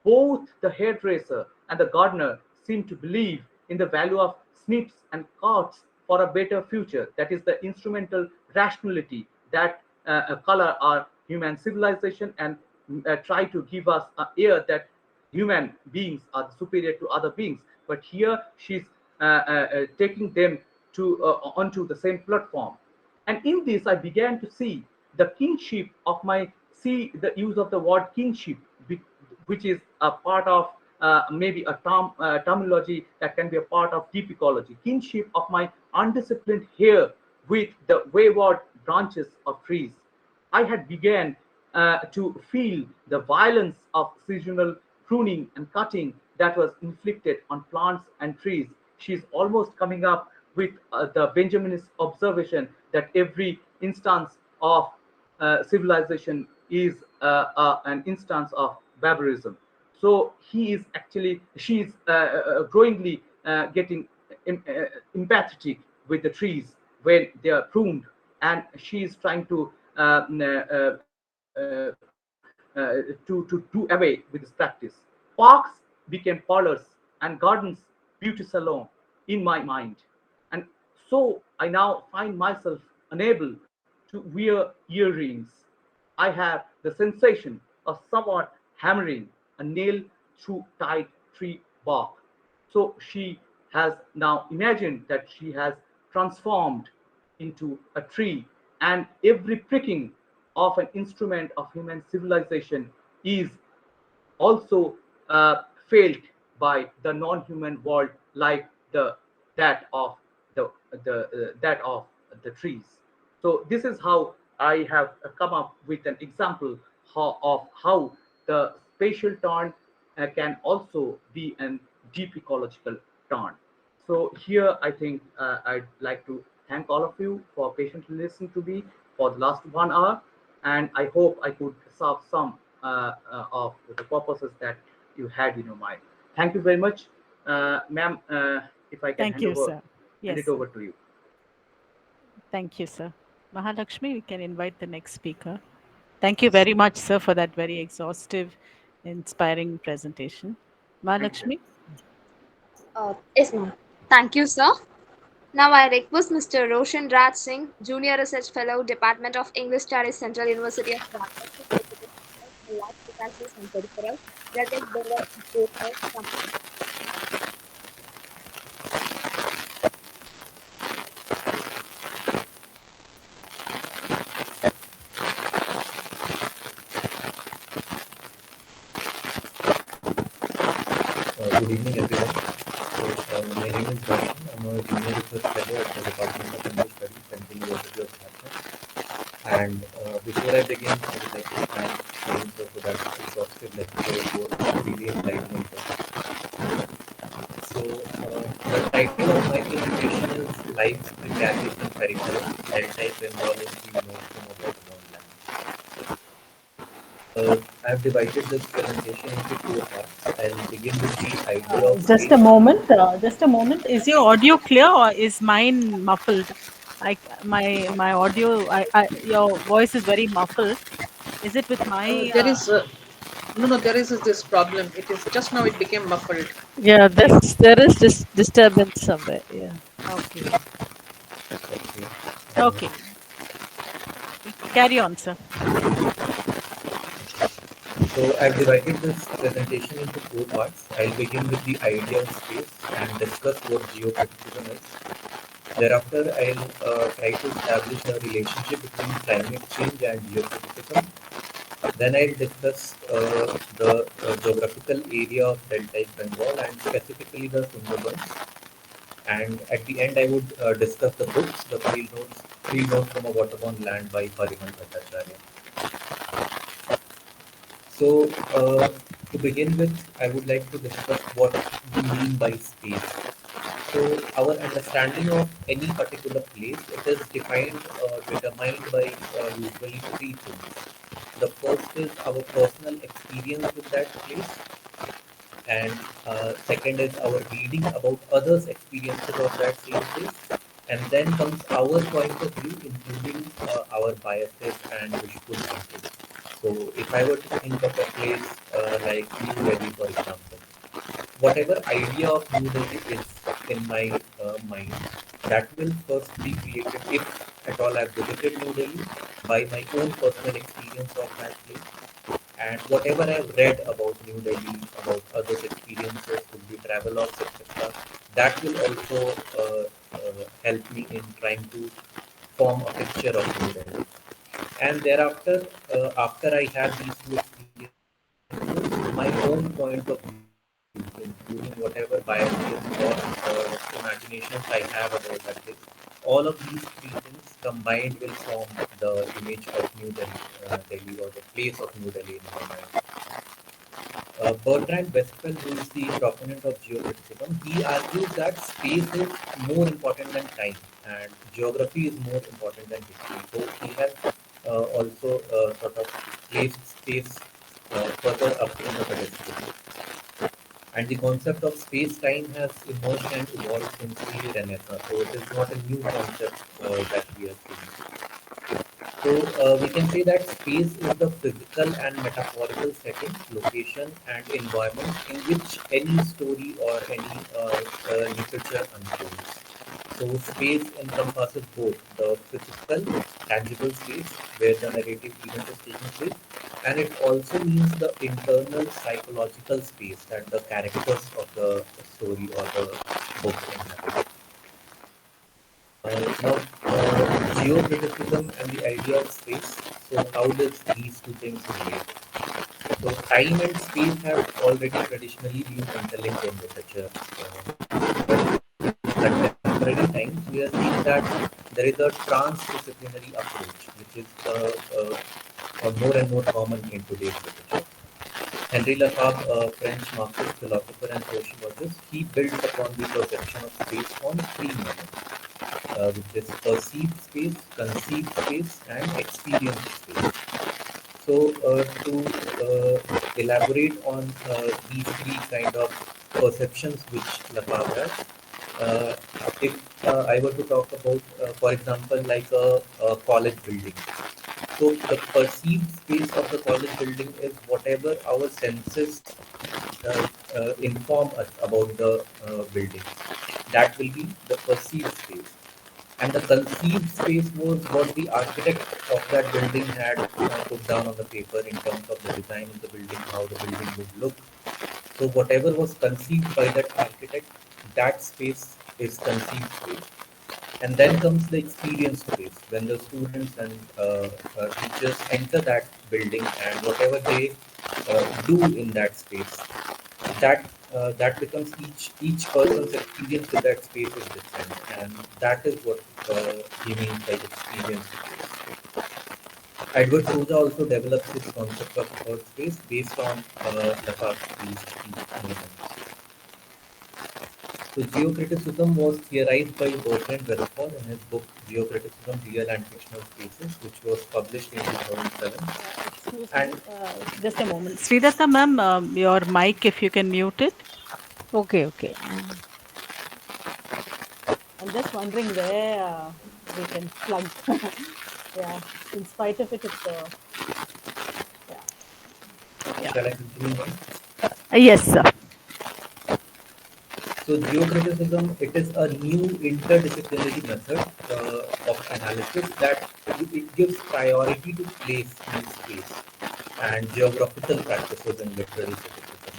Both the hairdresser and the gardener seem to believe in the value of snips and cuts for a better future. That is the instrumental rationality that color our human civilization and try to give us an air that human beings are superior to other beings. But here she's taking them to onto the same platform. And in this, I began to see the kingship of my see the use of the word kingship, which is a part of maybe a terminology that can be a part of deep ecology. Kinship of my undisciplined hair with the wayward branches of trees. I had begun to feel the violence of seasonal pruning and cutting that was inflicted on plants and trees. She's almost coming up with the Benjaminist observation that every instance of civilization is an instance of barbarism. So he is actually, she's growingly getting empathetic with the trees when they are pruned, and she is trying to to do away with this practice. Parks became parlors and gardens beauty salon in my mind. And so I now find myself unable to wear earrings. I have the sensation of someone hammering a nail through tight tree bark. So she has now imagined that she has transformed into a tree, and every pricking of an instrument of human civilization is also felt by the non-human world, like the that of that of the trees. So this is how I have come up with an example of how the spatial turn can also be an deep ecological turn. So here I think I'd like to thank all of you for patiently listening to me for the last 1 hour, and I hope I could solve some of the purposes that you had in your mind. Thank you very much, ma'am. If I can Thank you, sir. hand Yes, it sir. over to you. Thank you, sir. Mahalakshmi, we can invite the next speaker. Thank you very much, sir, for that very exhaustive, inspiring presentation. Thank you. Mahalakshmi? Yes, ma'am. Thank you, sir. Now I request Mr. Roshan Raj Singh, Junior Research Fellow, Department of English Studies, Central University of Jharkhand, to take the life Precarious and Peripheral, Deltaic, Bengal, and Peripheral. Good evening, everyone. My name is Roshan. I'm a junior research fellow at the Department of English Studies, Central University of Jharkhand. And before I begin, I would like to thank James for that exhaustive lecture. It was really enlightening. So, the title of my presentation is Lives Precarious and Peripheral, Deltaic, Bengal, and Keynote from a Waterborne Land. I have divided this presentation into two parts. I'll begin with the idea of Just space. a moment. Just a moment. Is your audio clear or is mine muffled? My audio. Your voice is very muffled. Is it with my? There is no, there is this problem. It is just now it became muffled. Yeah, there is this disturbance somewhere. Yeah. Okay. Okay. Okay. Carry on, sir. So I've divided this presentation into four parts. I'll begin with the idea of space and discuss what geocriticism is. Thereafter, I'll try to establish a relationship between climate change and geocriticism. Then I'll discuss the geographical area of Deltaic Bengal and specifically the Sundarbans. And at the end, I would discuss the books, the field notes from a waterborne land by Peripheral. So, to begin with, I would like to discuss what we mean by space. So our understanding of any particular place, it is determined by usually three things. The first is our personal experience with that place, and second is our reading about others' experiences of that same place, and then comes our point of view, including our biases and wishful thinking. So if I were to think of a place like New Delhi, for example, whatever idea of New Delhi is in my mind, that will first be created if at all I've visited New Delhi by my own personal experience of that place. And whatever I've read about New Delhi, about others' experiences, could be travelogues, etc., that will also help me in trying to form a picture of New Delhi. And thereafter, after I have these two experiences, my own point of view, including whatever biases or imaginations I have about that place, all of these three things combined will form the image of New Delhi, Delhi or the place of New Delhi in my mind. Bertrand Westphal, who is the proponent of geocriticism, he argues that space is more important than time and geography is more important than history. So he has also sort of placed space further up in the pedestal. And the concept of space-time has emerged and evolved since the Renaissance. So it is not a new concept that we are seeing. So we can say that space is the physical and metaphorical setting, location, and environment in which any story or any literature unfolds. So space encompasses both the physical, tangible space where the narrative event is taking place, and it also means the internal psychological space that the characters of the story or the book inhabit. Now, geocriticism and the idea of space. So, how does these two things relate? So, time and space have already traditionally been interlinked in literature. But in contemporary times, we are seeing that there is a transdisciplinary approach, which is more and more common in today's literature. Henri Lefebvre, a French Marxist philosopher and sociologist, he built upon the perception of space on three moments, which is perceived space, conceived space, and experienced space. So, to elaborate on these three kind of perceptions which Lefebvre has, if I were to talk about, for example, like a college building. So the perceived space of the college building is whatever our senses inform us about the building. That will be the perceived space. And the conceived space was what the architect of that building had put down on the paper in terms of the design of the building, how the building would look. So whatever was conceived by that architect, that space is conceived space. And then comes the experience space, when the students and teachers enter that building and whatever they do in that space, that becomes each person's experience with that space is different, and that is what he means by experience space. Edward Souza also develops this concept of third space based on Lefebvre's movements. So geocriticism was theorized by Bertrand Westphal in his book Geocriticism, Real and Fictional Spaces, which was published in 2007. Excuse And me, just a moment. Sridatta ma'am, your mic, if you can mute it. Okay, okay. I'm just wondering where we can plug. Yeah, in spite of it, it's yeah. shall I continue on? Yes, sir. So geocriticism, it is a new interdisciplinary method of analysis that it gives priority to place in space and geographical practices in literary criticism.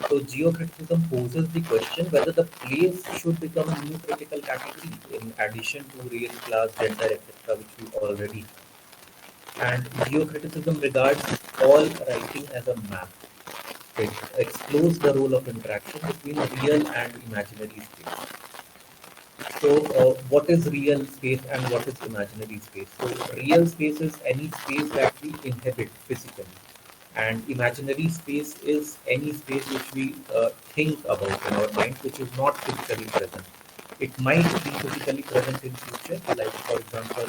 So geocriticism poses the question whether the place should become a new critical category in addition to race, class, gender, etc., which we already have. And geocriticism regards all writing as a map. It explores the role of interaction between real and imaginary space. So, what is real space and what is imaginary space? So, real space is any space that we inhabit physically, And imaginary space is any space which we think about in our mind, which is not physically present. It might be physically present in future, like for example,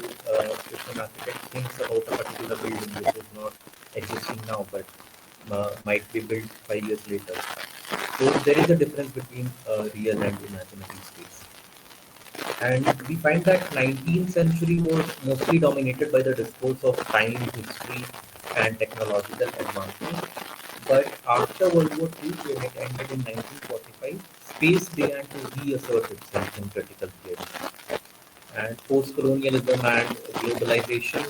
if an architect thinks about a particular building which is not existing now, but might be built 5 years later. So there is a difference between real and imaginary space. And we find that 19th century was mostly dominated by the discourse of time, history, and technological advancement. But after World War II, when it ended in 1945, space began to reassert itself in critical theory. And post-colonialism and globalization,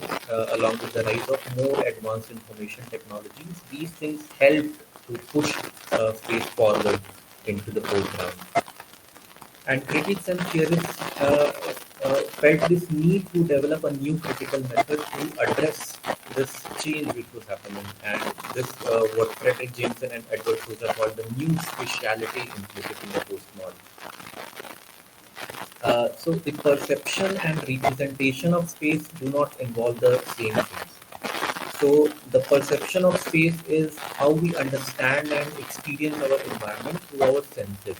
along with the rise of more advanced information technologies, these things helped to push space forward into the foreground. And critics and theorists felt this need to develop a new critical method to address this change which was happening. And this, what Frederick Jameson and Edward Husserl called the new spatiality implicit in the postmodern. So the perception and representation of space do not involve the same things. So the perception of space is how we understand and experience our environment through our senses.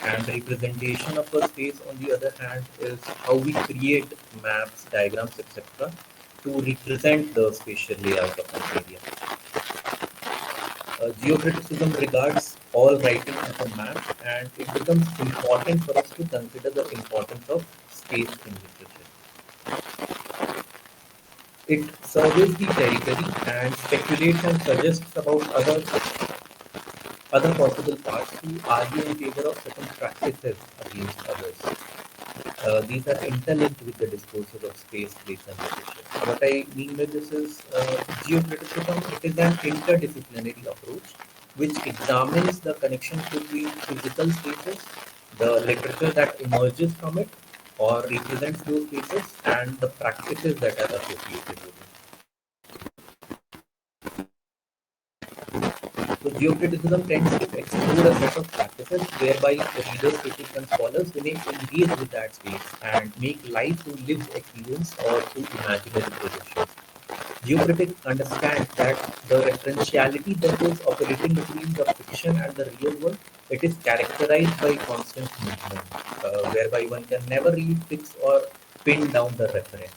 And representation of a space, on the other hand, is how we create maps, diagrams, etc. to represent the spatial layout of an area. Geocriticism regards all writing as a map, and it becomes important for us to consider the importance of space in literature. It surveys the territory and speculates and suggests about other possible paths to argue in favor of certain practices against others. These are interlinked with the discourses of space, place, and literature. What I mean by this is geocriticism. It is an interdisciplinary approach which examines the connection between physical spaces, the literature that emerges from it or represents those spaces, and the practices that are associated with it. So geocriticism tends to explore a set of practices whereby readers, critics, and scholars may engage with that space and make life through lived experience or through imaginary projections. Geocritic understands that the referentiality that is operating between the fiction and the real world, it is characterized by constant movement, whereby one can never really fix or pin down the referent.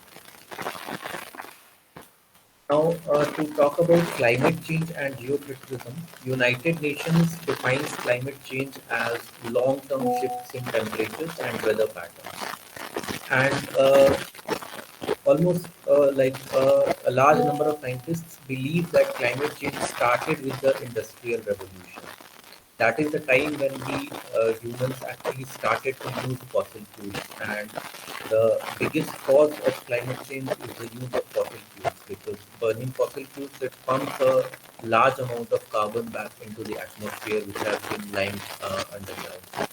Now, to talk about climate change and geocriticism, United Nations defines climate change as long-term shifts in temperatures and weather patterns. And almost a large number of scientists believe that climate change started with the Industrial Revolution. That is the time when we humans actually started to use fossil fuels, and the biggest cause of climate change is the use of fossil fuels, because burning fossil fuels, it pumps a large amount of carbon back into the atmosphere which has been lying underground.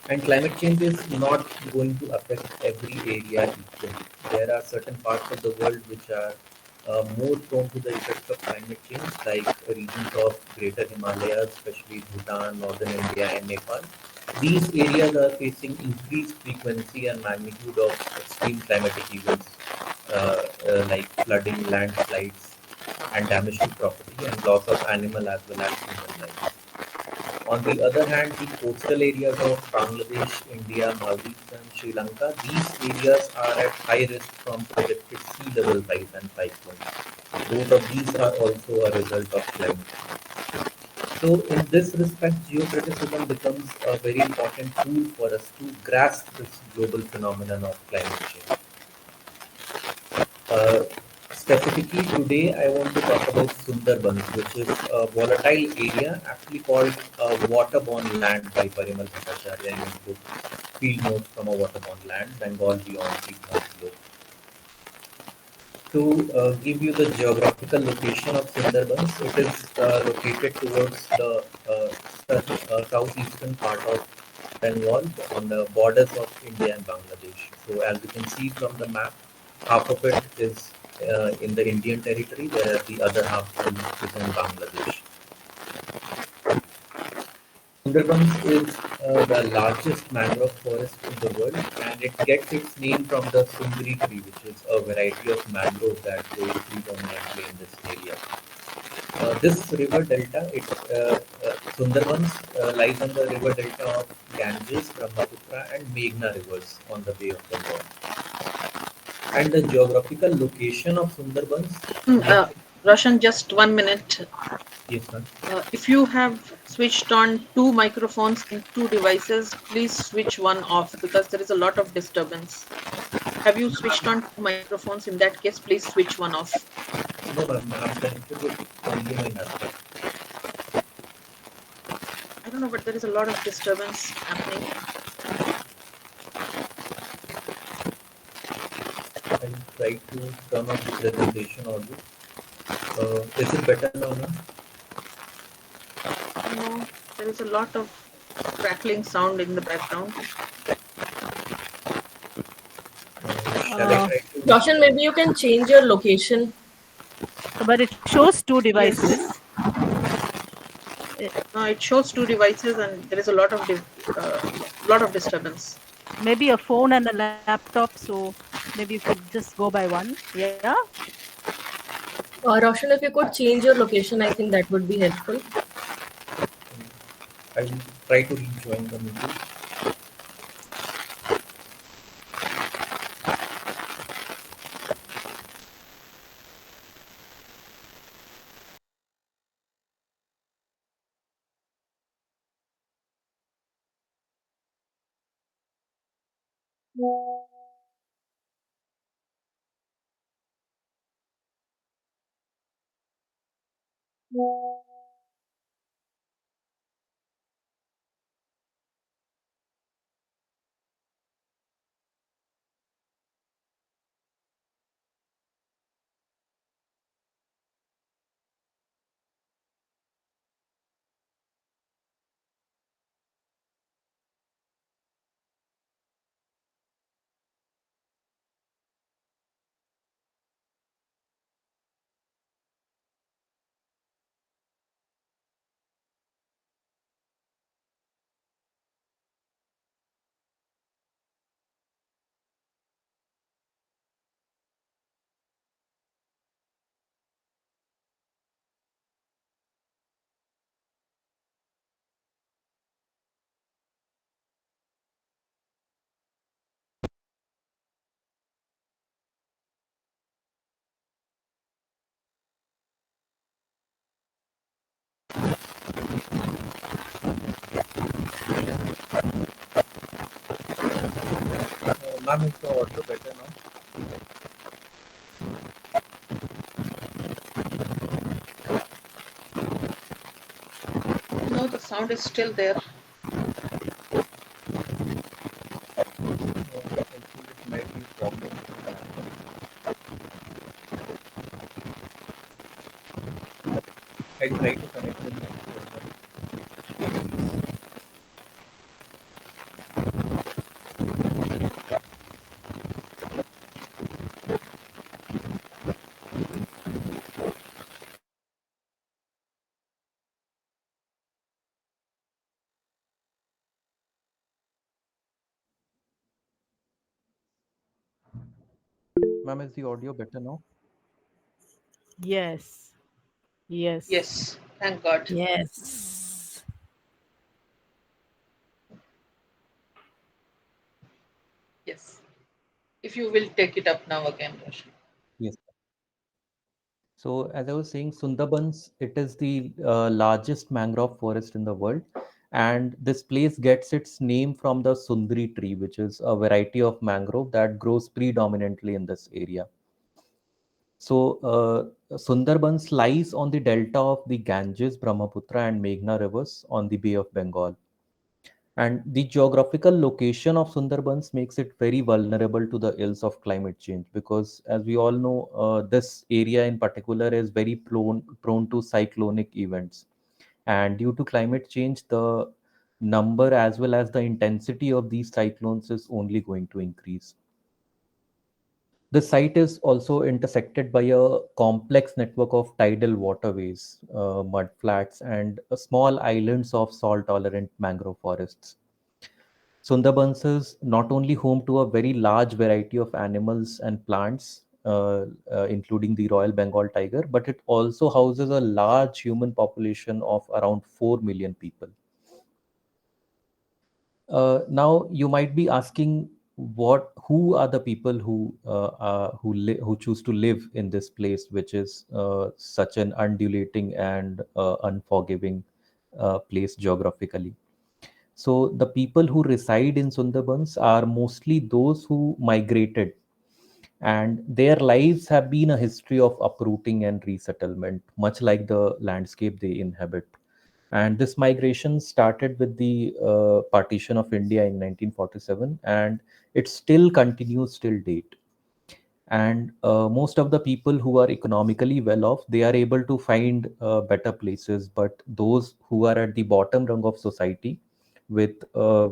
And climate change is not going to affect every area equally. There are certain parts of the world which are more prone to the effects of climate change, like regions of Greater Himalayas, especially Bhutan, Northern India, and Nepal. These areas are facing increased frequency and magnitude of extreme climatic events like flooding, landslides, and damage to property, and loss of animal as well as human life. On the other hand, the coastal areas of Bangladesh, India, Maldives, and Sri Lanka, these areas are at high risk from projected sea level rise and cyclones. Both of these are also a result of climate change. So, in this respect, geocriticism becomes a very important tool for us to grasp this global phenomenon of climate change. Specifically today, I want to talk about Sundarbans, which is a volatile area actually called Waterborne land by Parimal Bhattacharya in his book Field Notes from a Waterborne Land, Bengal Beyond 3,000 Kilo. To give you the geographical location of Sundarbans, it is located towards the southeastern part of Bengal on the borders of India and Bangladesh. So as you can see from the map, half of it is in the Indian territory, whereas the other half is in Bangladesh. Sundarbans is the largest mangrove forest in the world, and it gets its name from the Sundari tree, which is a variety of mangrove that grows predominantly in this area. This river delta, Sundarbans lies on the river delta of Ganges, Brahmaputra, and Meghna rivers on the Bay of Bengal. And the geographical location of Sundarbans makes it. Roshan, just 1 minute. Yes, ma'am. If you have switched on two microphones in two devices, please switch one off because there is a lot of disturbance. Have you switched on two microphones? In that case, please switch one off. No, ma'am. I'm connected with only my laptop. I don't know, but there is a lot of disturbance happening. I'll try to turn off the presentation audio. Is it better now, ma'am? No, there is a lot of crackling sound in the background. Shall I try to? Roshan, maybe you can change your location. But it shows two devices. Yes. No, it shows two devices and there is a lot of disturbance. Maybe a phone and a laptop, so maybe you could just go by one. Yeah. Roshan, if you could change your location, I think that would be helpful. I will try to rejoin the meeting. Ma'am, is the audio better now? No, the sound is still there. I think it might be a problem. I'll try to connect with my server. Ma'am, is the audio better now? Yes. Yes. Yes, thank God. Yes. Yes. If you will take it up now again, Roshan. Yes. So, as I was saying, Sundarbans, it is the largest mangrove forest in the world. And this place gets its name from the Sundari tree, which is a variety of mangrove that grows predominantly in this area. So, Sundarbans lies on the delta of the Ganges, Brahmaputra, and Meghna rivers on the Bay of Bengal. And the geographical location of Sundarbans makes it very vulnerable to the ills of climate change because, as we all know, this area in particular is very prone to cyclonic events. And due to climate change, the number as well as the intensity of these cyclones is only going to increase. The site is also intersected by a complex network of tidal waterways, mudflats, and small islands of salt tolerant mangrove forests. Sundarbans is not only home to a very large variety of animals and plants, including the Royal Bengal tiger, but it also houses a large human population of around 4 million people. Now you might be asking, who are the people who choose to live in this place, which is such an undulating and unforgiving place geographically. So the people who reside in Sundarbans are mostly those who migrated, and their lives have been a history of uprooting and resettlement, much like the landscape they inhabit. And this migration started with the partition of India in 1947, and it still continues till date. And most of the people who are economically well off, they are able to find better places, but those who are at the bottom rung of society with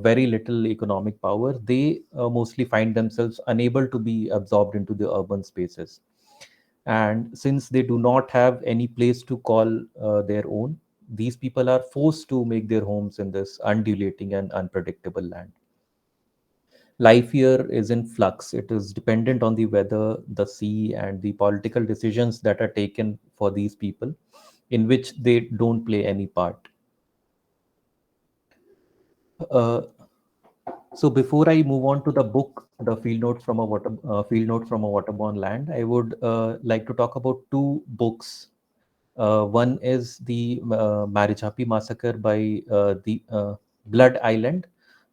very little economic power, they mostly find themselves unable to be absorbed into the urban spaces. And since they do not have any place to call their own, these people are forced to make their homes in this undulating and unpredictable land. Life here is in flux. It is dependent on the weather, the sea, and the political decisions that are taken for these people, in which they don't play any part. Uh, so before I move on to the book, the field notes from a waterborne land, I would like to talk about two books. One is the Marichapi massacre by the Blood Island,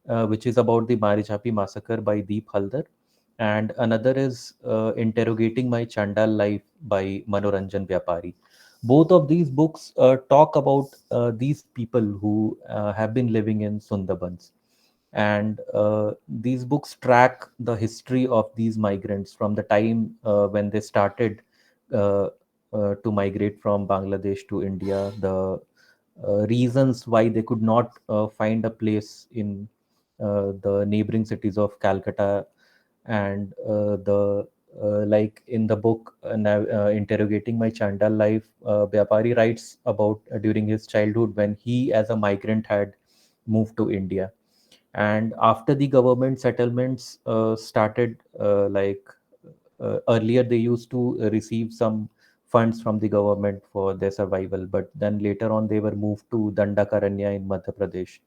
which is about the Marichapi massacre by Deep Haldar, and another is Interrogating My Chandal Life by Manoranjan Vyapari. Both of these books talk about these people who have been living in Sundarbans, and these books track the history of these migrants from the time when they started uh, to migrate from Bangladesh to India, the reasons why they could not find a place in the neighboring cities of Calcutta, and the like in the book Interrogating My Chandal Life, Vyapari writes about during his childhood when he as a migrant had moved to India. And after the government settlements started, earlier they used to receive some funds from the government for their survival, but then later on they were moved to Dandakaranya in Madhya Pradesh,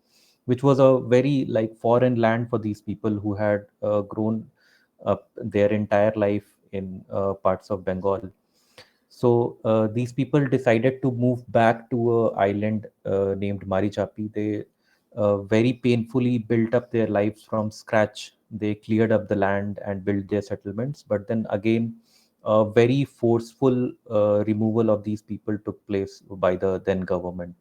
which was a very like foreign land for these people who had grown up their entire life in parts of Bengal. So these people decided to move back to a island named Marichapi. They very painfully built up their lives from scratch. They cleared up the land and built their settlements. But then again, a very forceful removal of these people took place by the then government.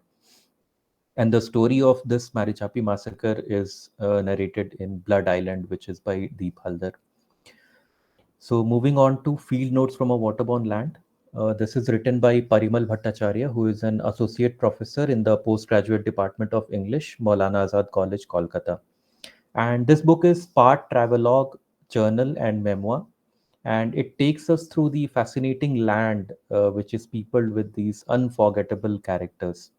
And the story of this Marichapi massacre is narrated in Blood Island, which is by Deep Haldar. So moving on to Field Notes from a Waterborne Land. This is written by Parimal Bhattacharya, who is an associate professor in the postgraduate department of English, Maulana Azad College, Kolkata. And this book is part travelogue, journal, and memoir. And it takes us through the fascinating land, which is peopled with these unforgettable characters.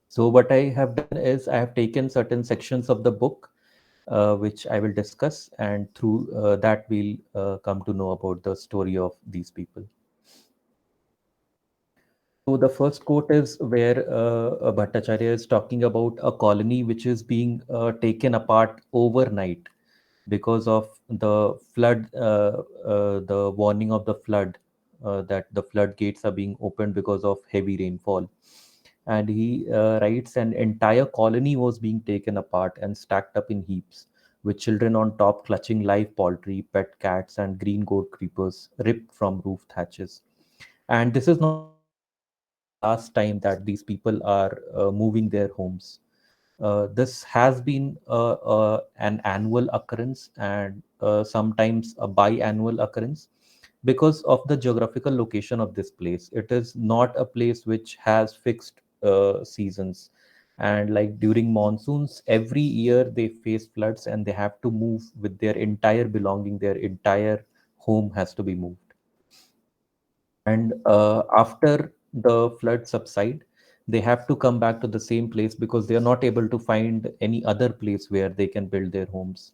So what I have done is I have taken certain sections of the book, which I will discuss, and through that we'll come to know about the story of these people. So the first quote is where Bhattacharya is talking about a colony which is being taken apart overnight because of the flood, the warning of the flood, that the floodgates are being opened because of heavy rainfall. And he writes an entire colony was being taken apart and stacked up in heaps, with children on top clutching live poultry, pet cats, and green gourd creepers ripped from roof thatches. And this is not the first or the last time that these people are moving their homes. This has been an annual occurrence, and sometimes a biannual occurrence because of the geographical location of this place. It is not a place which has fixed seasons. And like during monsoons, every year they face floods and they have to move with their entire belonging, their entire home has to be moved. And after the flood subside, they have to come back to the same place because they are not able to find any other place where they can build their homes.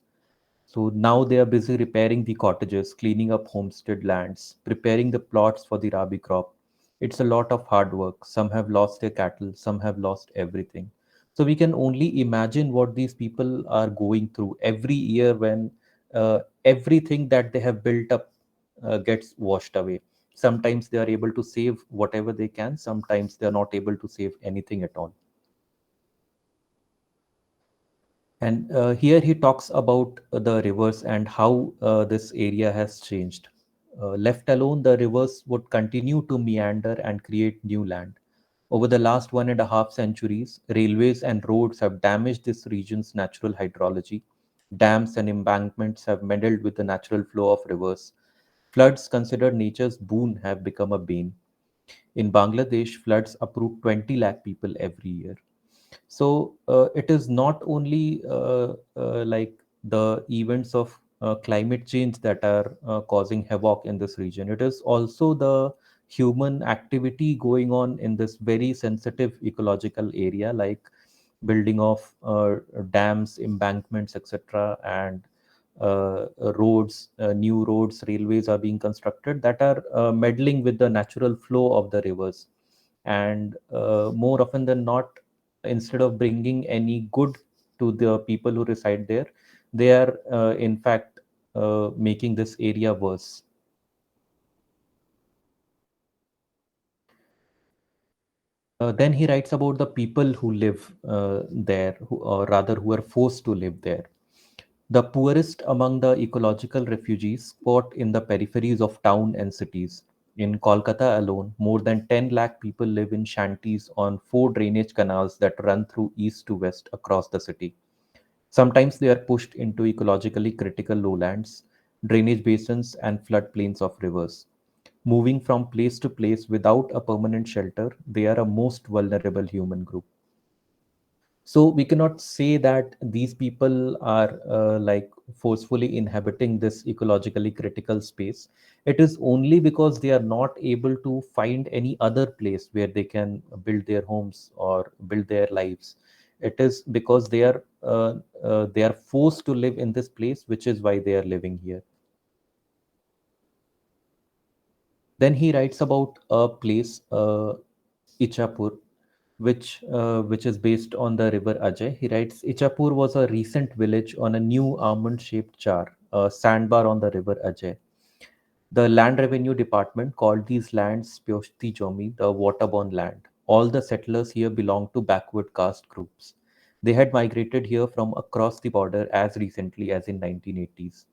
So now they are busy repairing the cottages, cleaning up homestead lands, preparing the plots for the rabi crop. It's a lot of hard work. Some have lost their cattle, some have lost everything. So we can only imagine what these people are going through every year when everything that they have built up gets washed away. Sometimes they are able to save whatever they can, sometimes they are not able to save anything at all. And here he talks about the rivers and how this area has changed. Left alone, the rivers would continue to meander and create new land. Over the last 1.5 centuries, railways and roads have damaged this region's natural hydrology. Dams and embankments have meddled with the natural flow of rivers. Floods, considered nature's boon, have become a bane. In Bangladesh, floods uproot 20 lakh people every year. So it is not only like the events of climate change that are causing havoc in this region. It is also the human activity going on in this very sensitive ecological area, like building of dams, embankments, etc., and roads, new roads, railways are being constructed that are meddling with the natural flow of the rivers. And more often than not, instead of bringing any good to the people who reside there, they are in fact making this area worse. Then he writes about the people who live there, or rather who are forced to live there. The poorest among the ecological refugees squat in the peripheries of town and cities. In Kolkata alone, more than 10 lakh people live in shanties on four drainage canals that run through east to west across the city. Sometimes they are pushed into ecologically critical lowlands, drainage basins, and floodplains of rivers. Moving from place to place without a permanent shelter, they are a most vulnerable human group. So we cannot say that these people are like forcefully inhabiting this ecologically critical space. It is only because they are not able to find any other place where they can build their homes or build their lives. It is because they are forced to live in this place, which is why they are living here. Then he writes about a place, Ichapur, which is based on the river Ajay. He writes, Ichapur was a recent village on a new almond-shaped char, a sandbar on the river Ajay. The Land Revenue Department called these lands Pyoshti Jomi, the waterborne land. All the settlers here belonged to backward caste groups. They had migrated here from across the border as recently as in 1980s.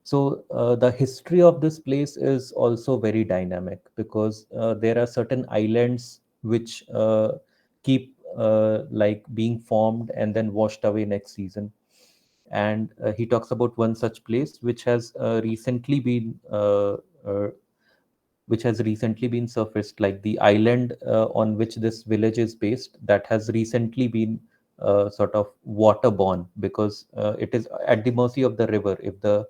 So the history of this place is also very dynamic because there are certain islands which keep like being formed and then washed away next season. And he talks about one such place uh, which has recently been surfaced, like the island on which this village is based, that has recently been sort of waterborne because it is at the mercy of the river. If the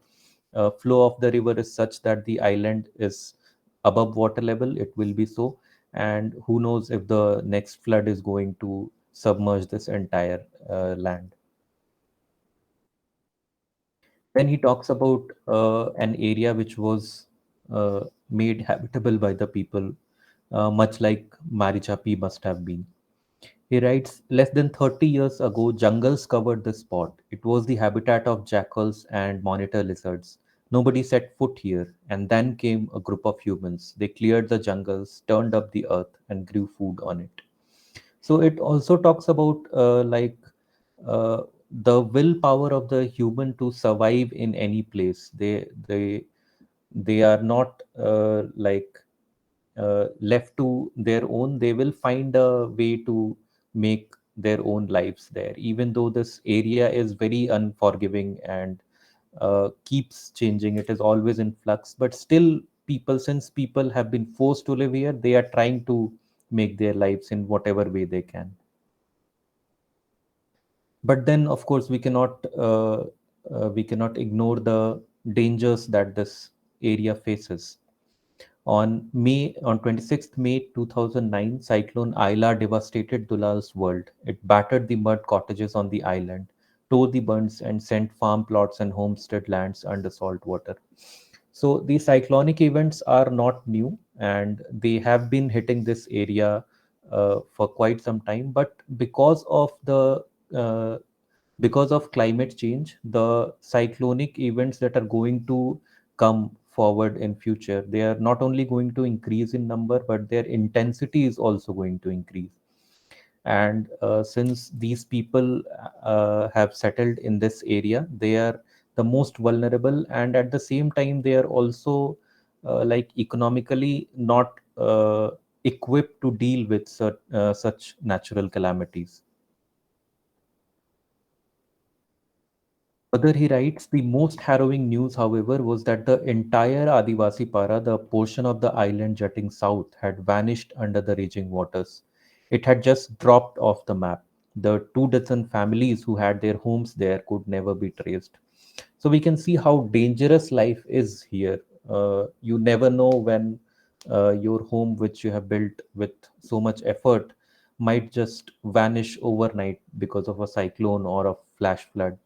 flow of the river is such that the island is above water level, it will be so. And who knows if the next flood is going to submerge this entire land. Then he talks about an area which was made habitable by the people, much like Marichapi must have been. He writes, less than 30 years ago, jungles covered the spot. It was the habitat of jackals and monitor lizards. Nobody set foot here, and then came a group of humans. They cleared the jungles, turned up the earth, and grew food on it. So it also talks about the willpower of the human to survive in any place. They are not left to their own. They will find a way to make their own lives there, even though this area is very unforgiving and keeps changing. It is always in flux, but still, since people have been forced to live here, they are trying to make their lives in whatever way they can. But then, of course, we cannot ignore the dangers that this area faces. On 26th May 2009, Cyclone Aila devastated Dulal's world. It battered the mud cottages on the island. tore the bunds and sent farm plots and homestead lands under salt water. So these cyclonic events are not new, and they have been hitting this area for quite some time. But uh, because of climate change, the cyclonic events that are going to come forward in future, they are not only going to increase in number, but their intensity is also going to increase. And since these people have settled in this area, they are the most vulnerable, and at the same time they are also like economically not equipped to deal with such natural calamities. Further, he writes, the most harrowing news, however, was that the entire Adivasi Para, the portion of the island jutting south, had vanished under the raging waters. It had just dropped off the map. The 2 dozen families who had their homes there could never be traced. So we can see how dangerous life is here. You never know when your home, which you have built with so much effort, might just vanish overnight because of a cyclone or a flash flood.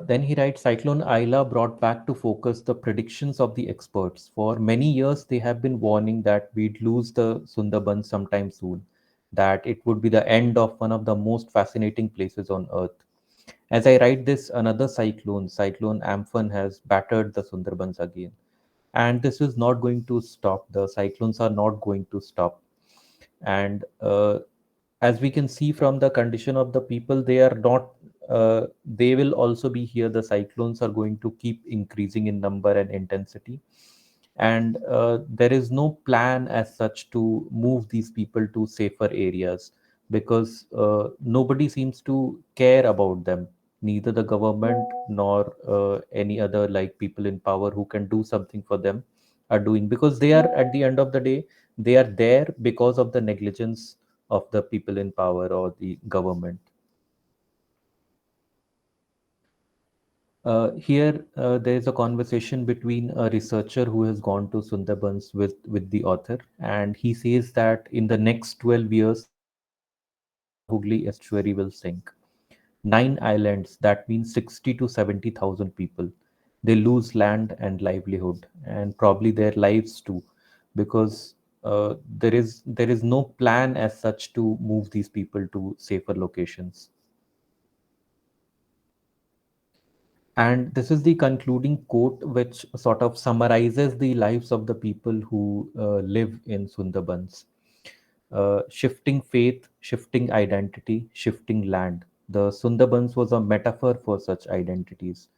Then he writes, Cyclone Aila brought back to focus the predictions of the experts. For many years, they have been warning that we'd lose the Sundarbans sometime soon, that it would be the end of one of the most fascinating places on earth. As I write this, another Cyclone Amphan, has battered the Sundarbans again. And this is not going to stop. The cyclones are not going to stop. And as we can see from the condition of the people, they are not they will also be here. The cyclones are going to keep increasing in number and intensity, and there is no plan as such to move these people to safer areas, because nobody seems to care about them, neither the government nor any other like people in power who can do something for them are doing, because they are, at the end of the day, they are there because of the negligence of the people in power or the government. Here, there is a conversation between a researcher who has gone to Sundarbans with the author, and he says that in the next 12 years, the Hooghly estuary will sink. 9 islands, that means 60 to 70,000 people. They lose land and livelihood, and probably their lives too, because there is no plan as such to move these people to safer locations. And this is the concluding quote, which sort of summarizes the lives of the people who live in Sundarbans. Shifting faith, shifting identity, shifting land. The Sundarbans was a metaphor for such identities.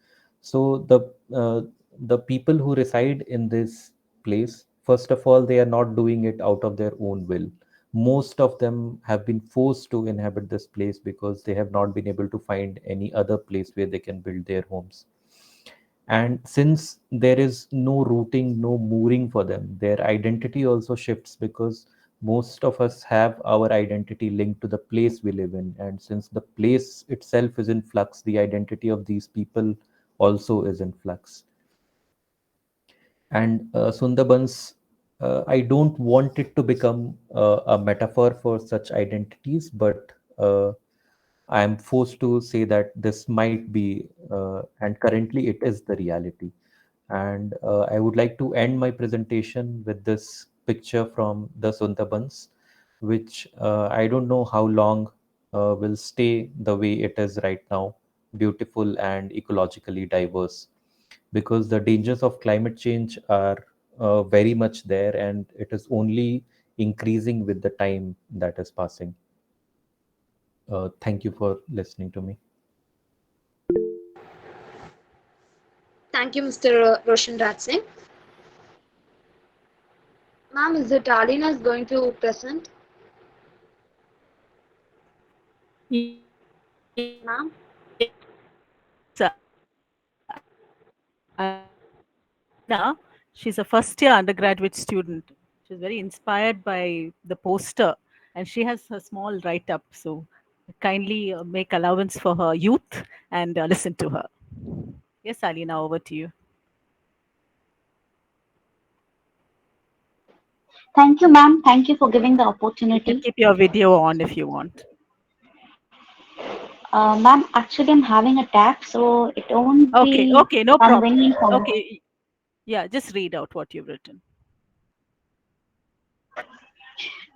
So the people who reside in this place, first of all, they are not doing it out of their own will. Most of them have been forced to inhabit this place because they have not been able to find any other place where they can build their homes. And since there is no rooting, no mooring for them, their identity also shifts, because most of us have our identity linked to the place we live in. And since the place itself is in flux, the identity of these people also is in flux. And Sundarbans, I don't want it to become a metaphor for such identities, but I am forced to say that this might be, and currently it is the reality. And I would like to end my presentation with this picture from the Sundarbans, which I don't know how long will stay the way it is right now, beautiful and ecologically diverse, because the dangers of climate change are very much there, and it is only increasing with the time that is passing. Thank you for listening to me. Thank you, Mr. Roshan Raj Singh. Ma'am, is it Alina is going to present? Ma'am? Alina, she's a first year undergraduate student. She's very inspired by the poster, and she has a small write up. So kindly make allowance for her youth and listen to her. Yes, Alina, over to you. Thank you, ma'am. Thank you for giving the You can opportunity. keep your video on if you want. Ma'am, actually, I'm having a tap, so it won't Okay, be okay, no problem. convenient for me. Okay, yeah, just read out what you've written.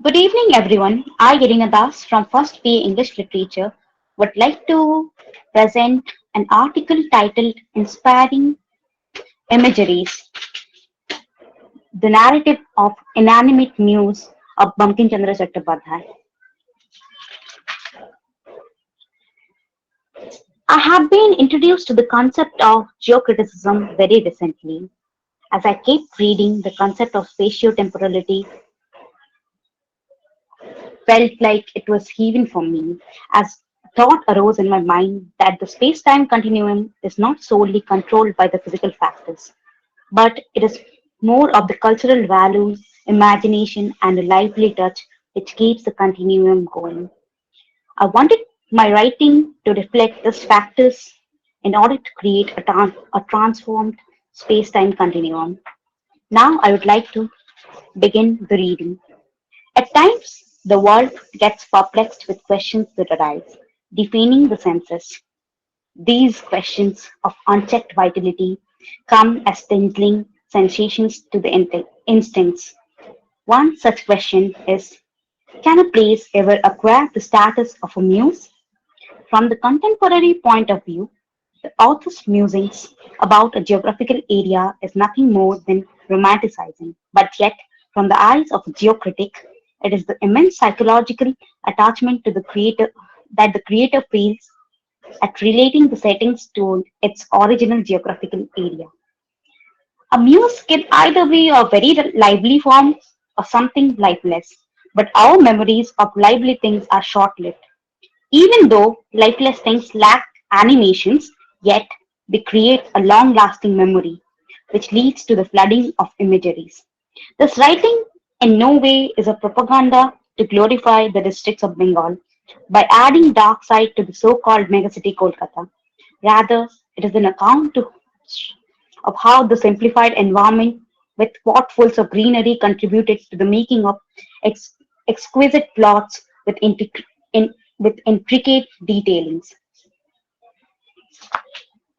Good evening, everyone. I, Alina Das from First BA English Literature, would like to present an article titled Inspiring Imageries, the narrative of inanimate muse of Bankim Chandra Chattopadhyay. I have been introduced to the concept of geocriticism very recently. As I kept reading, the concept of spatio-temporality felt like it was heaven for me, as thought arose in my mind that the space-time continuum is not solely controlled by the physical factors, but it is more of the cultural values, imagination, and a lively touch which keeps the continuum going. I wanted my writing to reflect these factors in order to create a transformed space-time continuum. Now I would like to begin the reading. At times, the world gets perplexed with questions that arise, defining the senses. These questions of unchecked vitality come as tingling sensations to the instincts. One such question is, can a place ever acquire the status of a muse? From the contemporary point of view, the author's musings about a geographical area is nothing more than romanticizing, but yet, from the eyes of a geocritic, it is the immense psychological attachment to the creator that the creator feels at relating the settings to its original geographical area. A muse can either be a very lively form or something lifeless, but our memories of lively things are short lived. Even though lifeless things lack animations, yet they create a long lasting memory, which leads to the flooding of imageries. This writing in no way is a propaganda to glorify the districts of Bengal by adding dark side to the so called megacity Kolkata. Rather, it is an account of how the simplified environment with potfuls of greenery contributed to the making of ex- exquisite plots with, with intricate detailings.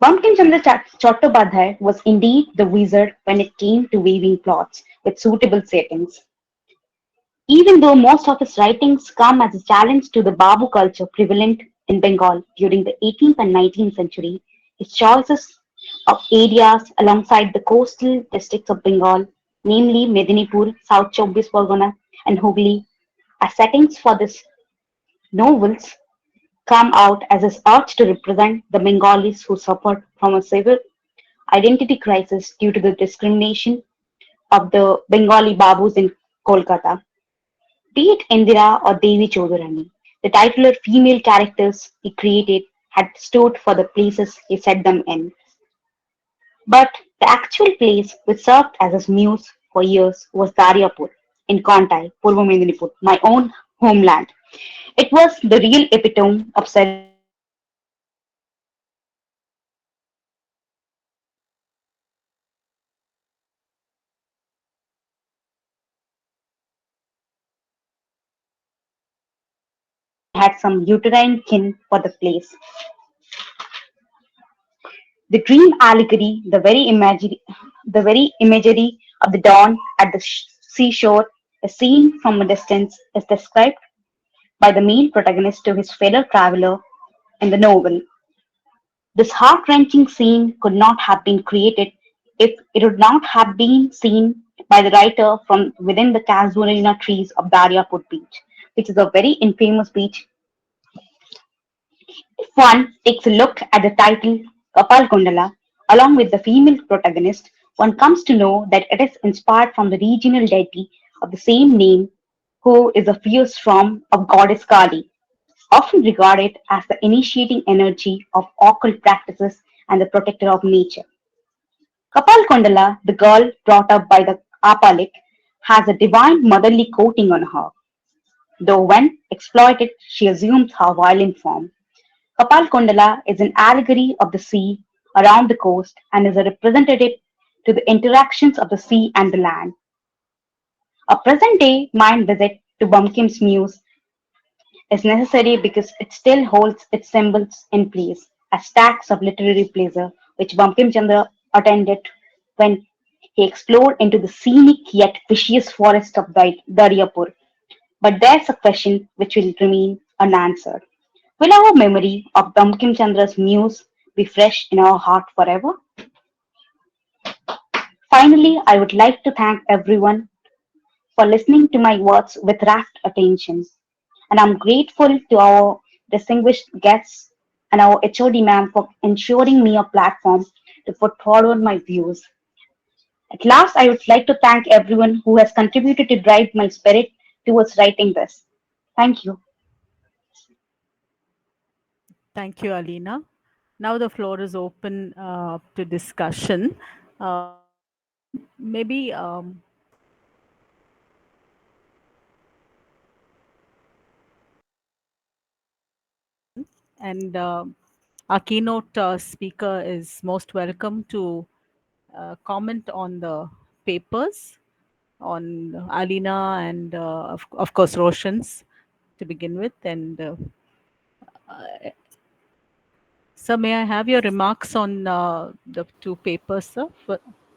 Bankim Chandra Chattopadhyay was indeed the wizard when it came to weaving plots with suitable settings. Even though most of his writings come as a challenge to the Babu culture prevalent in Bengal during the 18th and 19th century, his choices of areas alongside the coastal districts of Bengal, namely Medinipur, South Chobis Pargana, and Hooghly, as settings for his novels, come out as his urge to represent the Bengalis who suffered from a severe identity crisis due to the discrimination of the Bengali Babus in Kolkata. Be it Indira or Devi Chaudhurani, the titular female characters he created had stood for the places he set them in. But the actual place which served as his muse for years was Daryapur in Kontai, Purva Medinipur, my own homeland. It was the real epitome of serenity and simplicity. It was the place where the Bengali Babus lived peacefully and peacefully, where the Bengali Babus had some uterine kin for the place. The dream allegory, the very imagery of the dawn at the seashore, a scene from a distance, is described by the male protagonist to his fellow traveler in the novel. This heart-wrenching scene could not have been created if it would not have been seen by the writer from within the casuarina trees of Daryapur beach, which is a very infamous beach. If one takes a look at the title Kapal Kundala along with the female protagonist, one comes to know that it is inspired from the regional deity of the same name, who is a fierce form of goddess Kali, often regarded as the initiating energy of occult practices and the protector of nature. Kapal Kundala, the girl brought up by the Apalik, has a divine motherly coating on her, though when exploited, she assumes her violent form. Kapalkondala is an allegory of the sea around the coast and is a representative to the interactions of the sea and the land. A present day mind visit to Bunkim's Muse is necessary because it still holds its symbols in place as stacks of literary pleasure which Bankim Chandra attended when he explored into the scenic yet vicious forest of Daryapur. But there's a question which will remain unanswered. Will our memory of Bankim Chandra's muse be fresh in our heart forever? Finally, I would like to thank everyone for listening to my words with rapt attention. And I'm grateful to our distinguished guests and our HOD ma'am for ensuring me a platform to put forward my views. At last, I would like to thank everyone who has contributed to drive my spirit towards writing this. Thank you. Thank you, Alina. Now the floor is open to discussion. Maybe and our keynote speaker is most welcome to comment on the papers on Alina and of course Roshan's to begin with. And sir, may I have your remarks on the two papers, sir?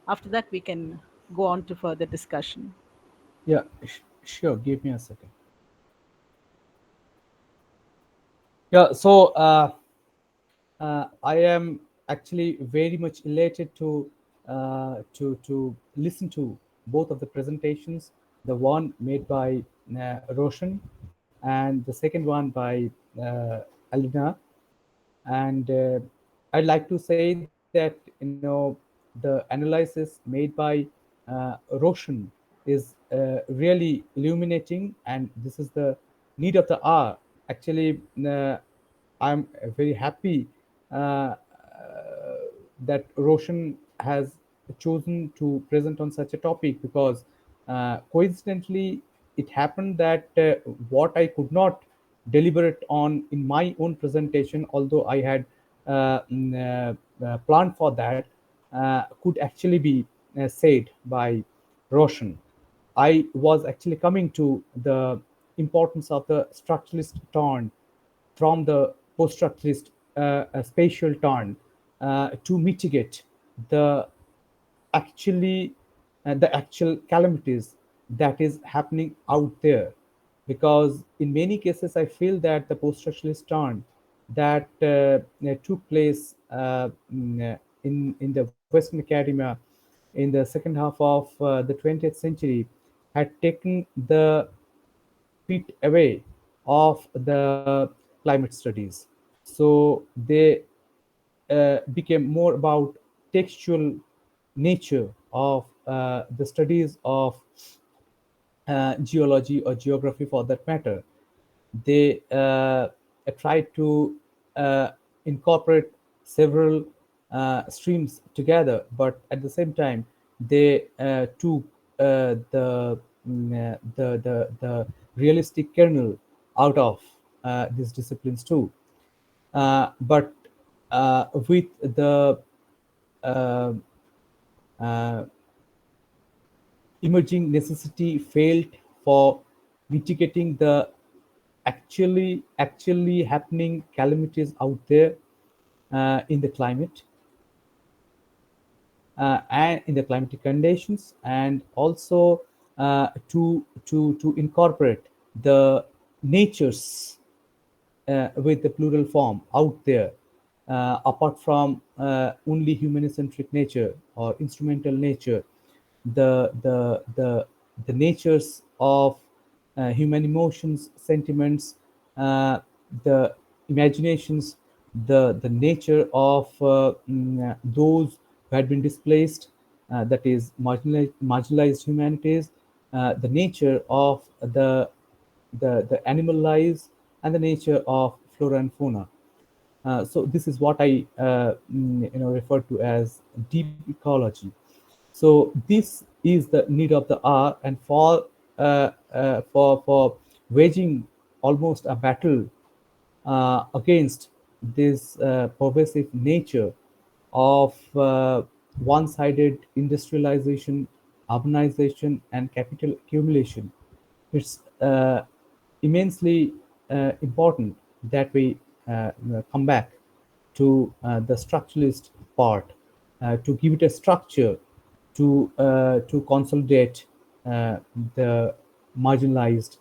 After that, we can go on to further discussion. Yeah, sure. Give me a second. Yeah, so I am actually very much elated to listen to both of the presentations. The one made by Roshan, and the second one by Alina. And I'd like to say that the analysis made by Roshan is really illuminating, and this is the need of the hour. Actually, I'm very happy that Roshan has chosen to present on such a topic, because coincidentally it happened that what I could not deliberate on in my own presentation, although I had planned for that, could actually be said by Roshan. I was actually coming to the importance of the structuralist turn from the post-structuralist spatial turn to mitigate the actually the actual calamities that is happening out there. Because in many cases I feel that the post-structuralist turn that took place in the Western academia in the second half of the 20th century had taken the feet away of the climate studies. So they became more about textual nature of the studies of geology or geography for that matter. They tried to incorporate several streams together, but at the same time they took the realistic kernel out of these disciplines too. But with the uh, uh, emerging necessity felt for mitigating the actually happening calamities out there in the climate and in the climatic conditions, and also to incorporate the natures with the plural form out there, apart from only humanocentric nature or instrumental nature, the natures of human emotions, sentiments, the imaginations, the nature of those who had been displaced, that is marginalized humanities, the nature of the animal lives, and the nature of flora and fauna. So this is what I refer to as deep ecology. So this is the need of the hour, and for waging almost a battle against this pervasive nature of one-sided industrialization urbanization, and capital accumulation, it's immensely important that we come back to the structuralist part, to give it a structure, to consolidate the marginalized,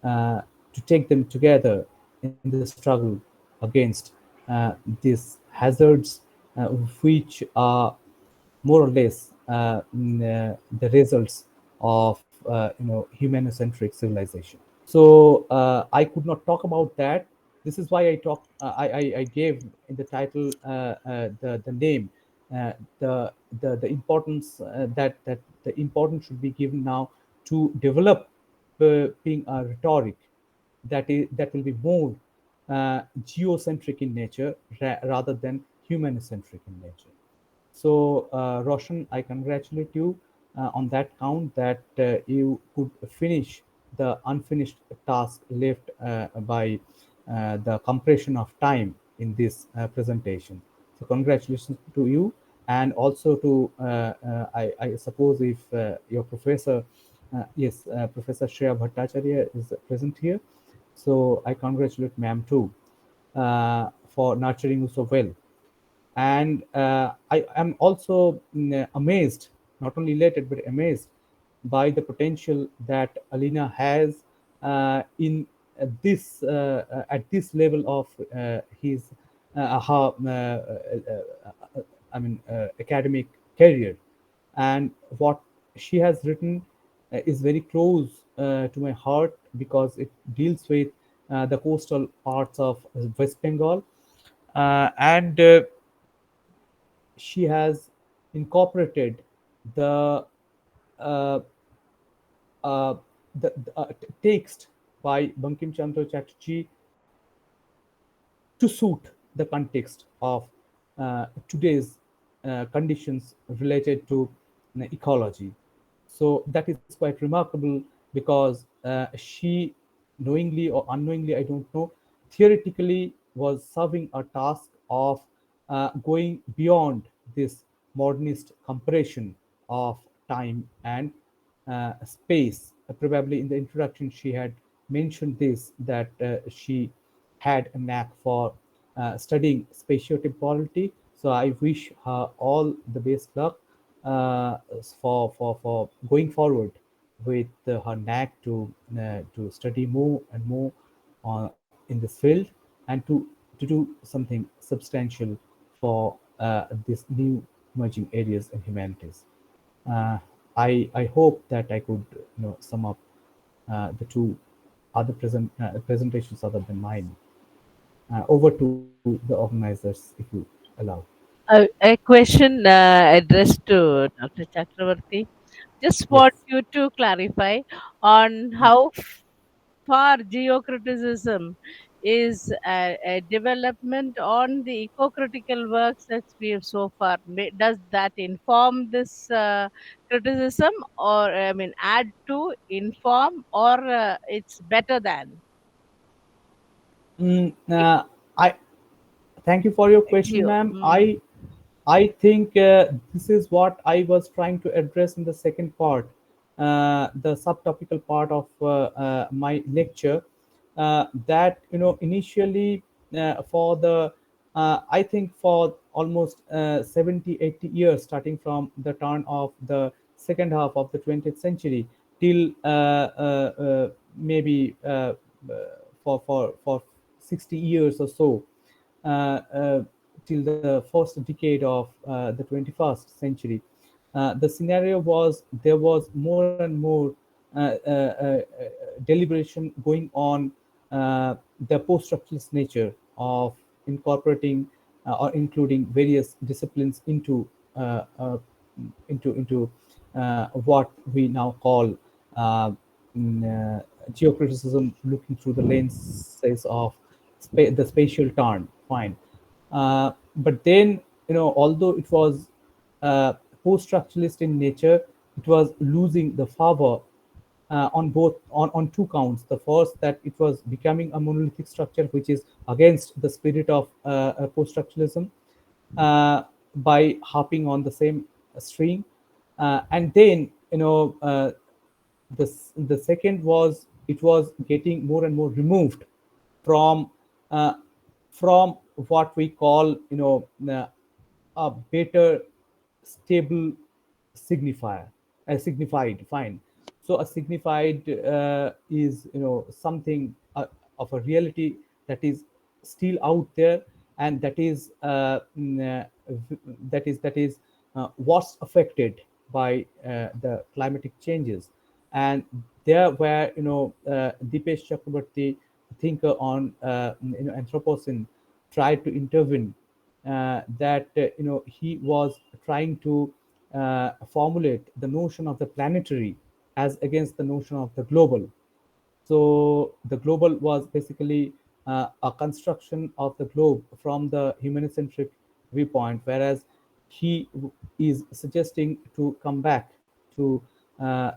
to take them together in the struggle against these hazards, which are more or less the results of humanocentric civilization. So I could not talk about that. This is why I gave in the title the name, uh, the importance that the importance should be given now to develop being a rhetoric that will be more geocentric in nature rather than humanocentric in nature. So, Roshan, I congratulate you on that count that you could finish the unfinished task left by the compression of time in this presentation. So, congratulations to you, and also to I suppose if your professor, yes, Professor Shreya Bhattacharya is present here. So, I congratulate ma'am too for nurturing you so well. And I am also amazed, not only elated but amazed by the potential that Alina has in this at this level of his her academic career, and what she has written is very close to my heart because it deals with the coastal parts of West Bengal, and she has incorporated the uh, uh, text by Bankim Chandra Chatterjee to suit the context of today's conditions related to ecology. So that is quite remarkable because she, knowingly or unknowingly, I don't know, theoretically was serving a task of going beyond this modernist compression of time and space. Probably in the introduction, she had mentioned this that she had a knack for studying spatiotemporality. So I wish her all the best luck for going forward with her knack to study more and more in this field, and to do something substantial for these new emerging areas in humanities. Uh, I hope that I could sum up the two other presentations other than mine. Over to the organizers, if you allow. A question addressed to Dr. Chakraborty. Just Yes. want you to clarify on how far geocriticism is a development on the eco-critical works that we have so far. Does that inform this criticism, or I mean, add to, inform, or it's better than? I thank you for your question, Geo. ma'am. I think this is what I was trying to address in the second part, the subtopical part of my lecture. That initially for the I think for almost 70, 80 years, starting from the turn of the second half of the 20th century till maybe for 60 years or so, uh, uh, till the first decade of the 21st century. The scenario was there was more and more deliberation going on, the post-structuralist nature of incorporating or including various disciplines into what we now call geocriticism, looking through the lenses of the spatial turn. Fine, but then although it was post-structuralist in nature, it was losing the fervor on both on two counts. The first, that it was becoming a monolithic structure, which is against the spirit of post-structuralism, by harping on the same string, and then you know, the second was it was getting more and more removed from uh, from what we call, a better stable signifier, a signified, fine. So a signified is, something of a reality that is still out there, and that is what's affected by the climatic changes. And there where, Dipesh Chakraborty, thinker on Anthropocene, tried to intervene, that he was trying to formulate the notion of the planetary as against the notion of the global. So the global was basically a construction of the globe from the humanocentric viewpoint, whereas he is suggesting to come back to the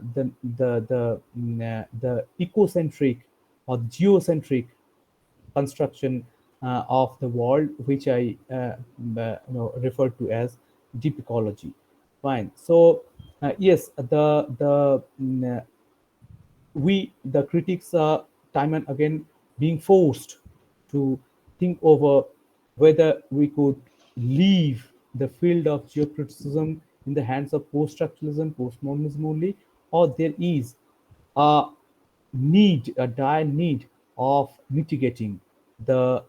ecocentric or geocentric construction of the world, which I refer to as deep ecology. Fine. So yes, we, the critics, are time and again being forced to think over whether we could leave the field of geocriticism in the hands of post-structuralism, postmodernism only, or there is a need, a dire need of mitigating the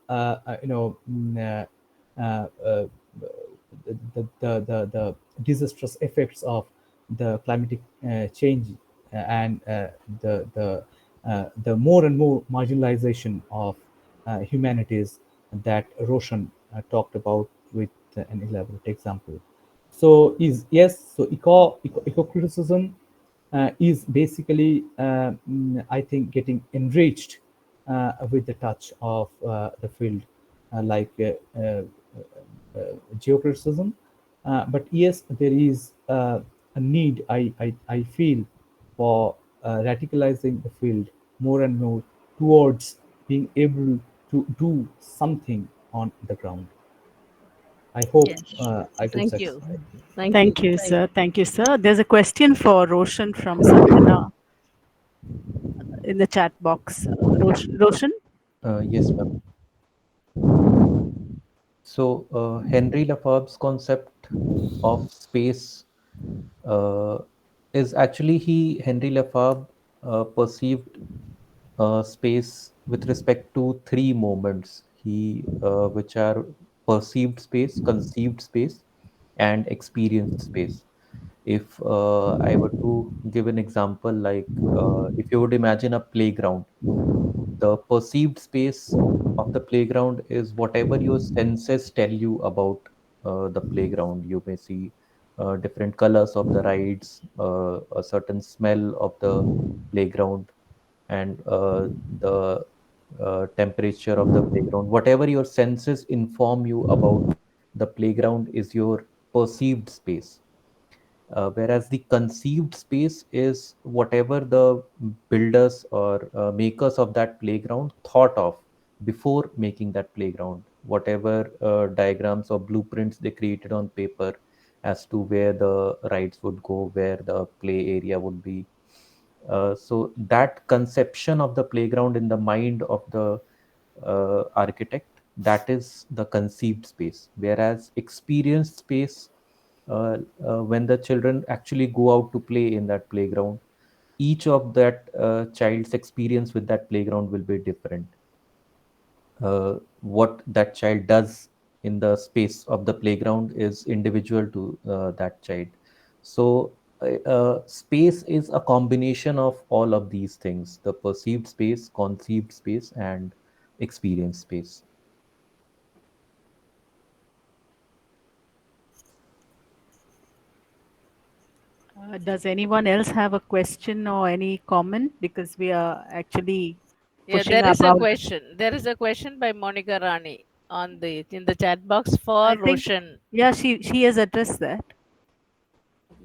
the disastrous effects of the climatic change, and the more and more marginalization of humanities that Roshan talked about with an elaborate example. So is yes, so eco criticism is basically, I think, getting enriched with the touch of the field, like geocriticism. But yes, there is a need, I feel, for radicalizing the field more and more towards being able to do something on the ground. I hope Yes. I could Thank you. satisfy. Thank you. Thank you, sir. Thank you, sir. There's a question for Roshan from Sanjana in the chat box. Roshan? Yes, ma'am. So, Henry Lefebvre's concept of space uh, is actually Henry Lefebvre perceived space with respect to three moments, which are perceived space, conceived space, and experienced space. If I were to give an example, like if you would imagine a playground, the perceived space of the playground is whatever your senses tell you about the playground. You may see different colors of the rides, a certain smell of the playground, and the temperature of the playground. Whatever your senses inform you about the playground is your perceived space. Whereas the conceived space is whatever the builders or makers of that playground thought of before making that playground, whatever diagrams or blueprints they created on paper as to where the rides would go, where the play area would be. So that conception of the playground in the mind of the architect, that is the conceived space. Whereas experienced space, when the children actually go out to play in that playground, each of that child's experience with that playground will be different. What that child does in the space of the playground is individual to that child. So space is a combination of all of these things: the perceived space, conceived space, and experience space. Does anyone else have a question or any comment? Because we are actually Yeah, pushing there is a about. question. There is a question by Monica Rani on the in the chat box for I think, Roshan. yeah, she has addressed that.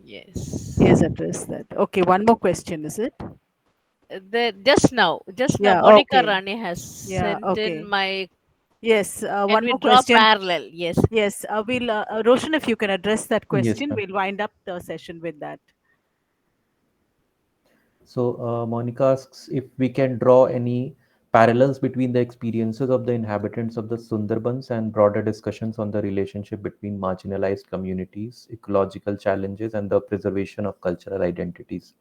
Yes. She has addressed that. Okay, one more question, is it? Just now, Yeah, Monica okay. Rani has Yeah, sent in okay. my. Yes, Can one we more draw question. parallel? Yes. Yes, we'll, Roshan, if you can address that Yes, question, ma'am. we'll wind up the session with that. So Monica asks if we can draw any parallels between the experiences of the inhabitants of the Sundarbans and broader discussions on the relationship between marginalized communities, ecological challenges, and the preservation of cultural identities.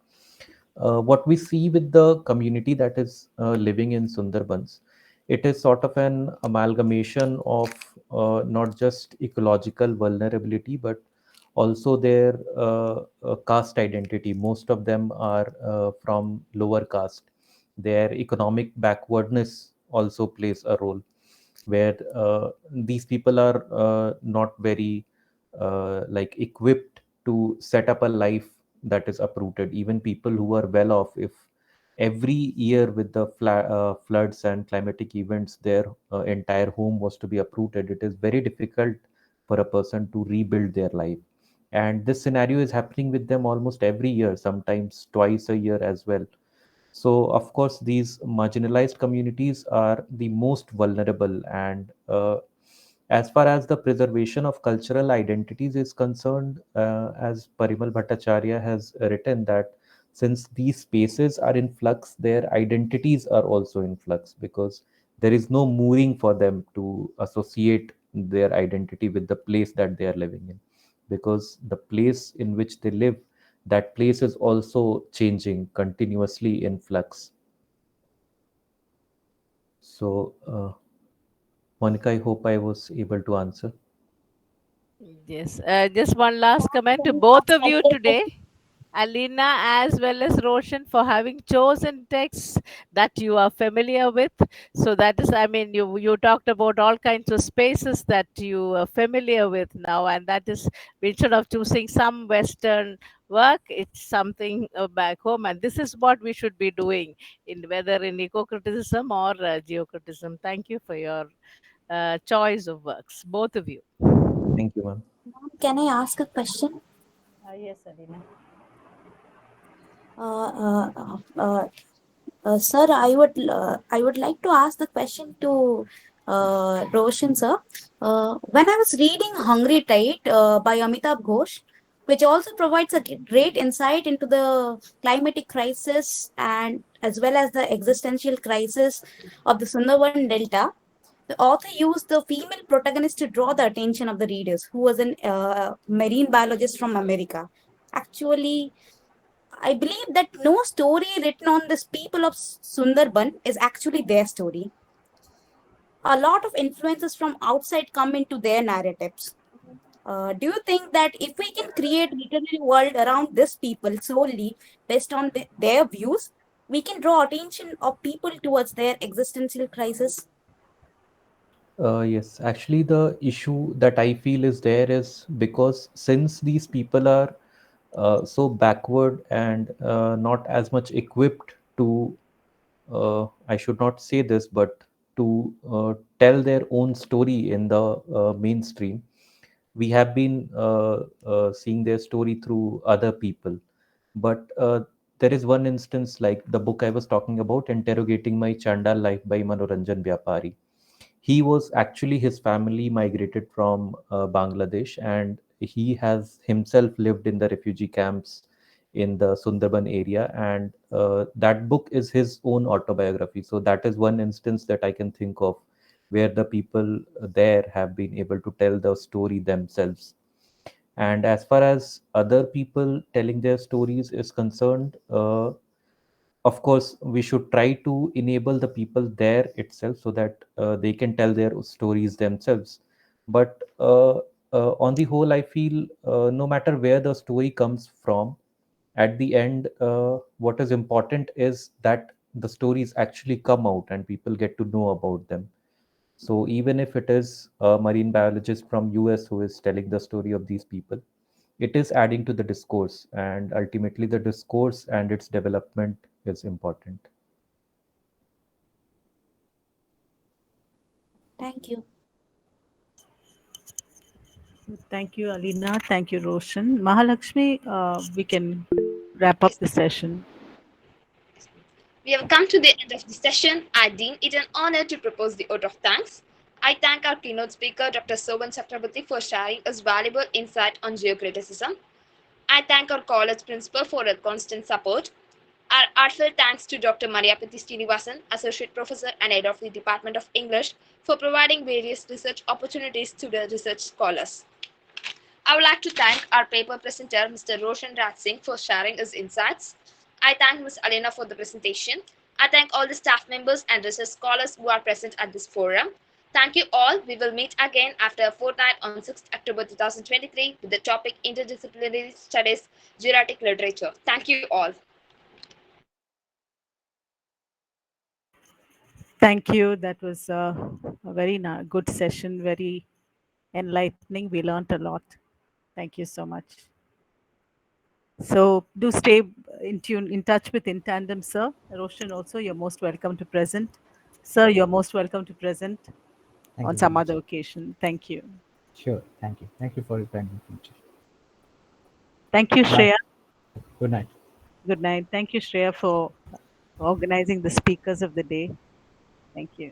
What we see with the community that is living in Sundarbans, it is sort of an amalgamation of not just ecological vulnerability, but also their caste identity. Most of them are from lower caste. Their economic backwardness also plays a role, where these people are not very like equipped to set up a life that is uprooted. Even people who are well off, if every year with the floods and climatic events their entire home was to be uprooted, it is very difficult for a person to rebuild their life. And this scenario is happening with them almost every year, sometimes twice a year as well. So, of course, these marginalized communities are the most vulnerable. And as far as the preservation of cultural identities is concerned, as Parimal Bhattacharya has written, that since these spaces are in flux, their identities are also in flux, because there is no mooring for them to associate their identity with the place that they are living in, because the place in which they live, that place is also changing continuously in flux. So, Monica, I hope I was able to answer. Yes, just one last comment to both of you today, Alina as well as Roshan, for having chosen texts that you are familiar with. So that is, I mean, you talked about all kinds of spaces that you are familiar with now, and that is, instead of choosing some Western work, it's something back home, and this is what we should be doing in whether in eco-criticism or geocriticism. Thank you for your choice of works, both of you. Thank you, ma'am. Can I ask a question? Yes, Alina. Uh, uh, uh, Sir, I would like to ask the question to Roshan, sir. When I was reading Hungry Tide by Amitabh Ghosh, which also provides a great insight into the climatic crisis and as well as the existential crisis of the Sundarban Delta, the author used the female protagonist to draw the attention of the readers, who was a marine biologist from America. Actually, I believe that no story written on this people of Sundarban is actually their story. A lot of influences from outside come into their narratives. Do you think that if we can create literary world around this people solely based on their views, we can draw attention of people towards their existential crisis? Yes, actually, the issue that I feel is there is because since these people are so backward and not as much equipped to, I should not say this, but to tell their own story in the mainstream, we have been seeing their story through other people. But there is one instance, like the book I was talking about, Interrogating My Chandal Life by Manoranjan Vyapari. He was actually, his family migrated from Bangladesh, and he has himself lived in the refugee camps in the Sundarban area, and that book is his own autobiography. So that is one instance that I can think of where the people there have been able to tell the story themselves. And as far as other people telling their stories is concerned, of course we should try to enable the people there itself so that they can tell their stories themselves. But on the whole, I feel no matter where the story comes from, at the end, what is important is that the stories actually come out and people get to know about them. So even if it is a marine biologist from US who is telling the story of these people, it is adding to the discourse, and ultimately the discourse and its development is important. Thank you. Thank you, Alina. Thank you, Roshan. Mahalakshmi, we can wrap up Yes. the session. We have come to the end of the session. I deem it an honor to propose the vote of thanks. I thank our keynote speaker, Dr. Sovan Chakraborty, for sharing his valuable insight on geocriticism. I thank our college principal for her constant support. Our heartfelt thanks to Dr. Mariapati Srinivasan, Associate Professor and Head of the Department of English, for providing various research opportunities to the research scholars. I would like to thank our paper presenter, Mr. Roshan Raj Singh, for sharing his insights. I thank Ms. Alina for the presentation. I thank all the staff members and research scholars who are present at this forum. Thank you all. We will meet again after a fortnight on 6th October 2023 with the topic Interdisciplinary Studies, Geocritic Literature. Thank you all. Thank you. That was a very good session, very enlightening. We learned a lot. Thank you so much. So do stay in touch with In Tandem, sir. Roshan also, you're most welcome to present. Sir, you're most welcome to present Thank on you very some much. other occasion. Thank you. Sure. Thank you. Thank you for your kind invitation. Thank you, Bye. Shreya. Good night. Good night. Thank you, Shreya, for organizing the speakers of the day. Thank you.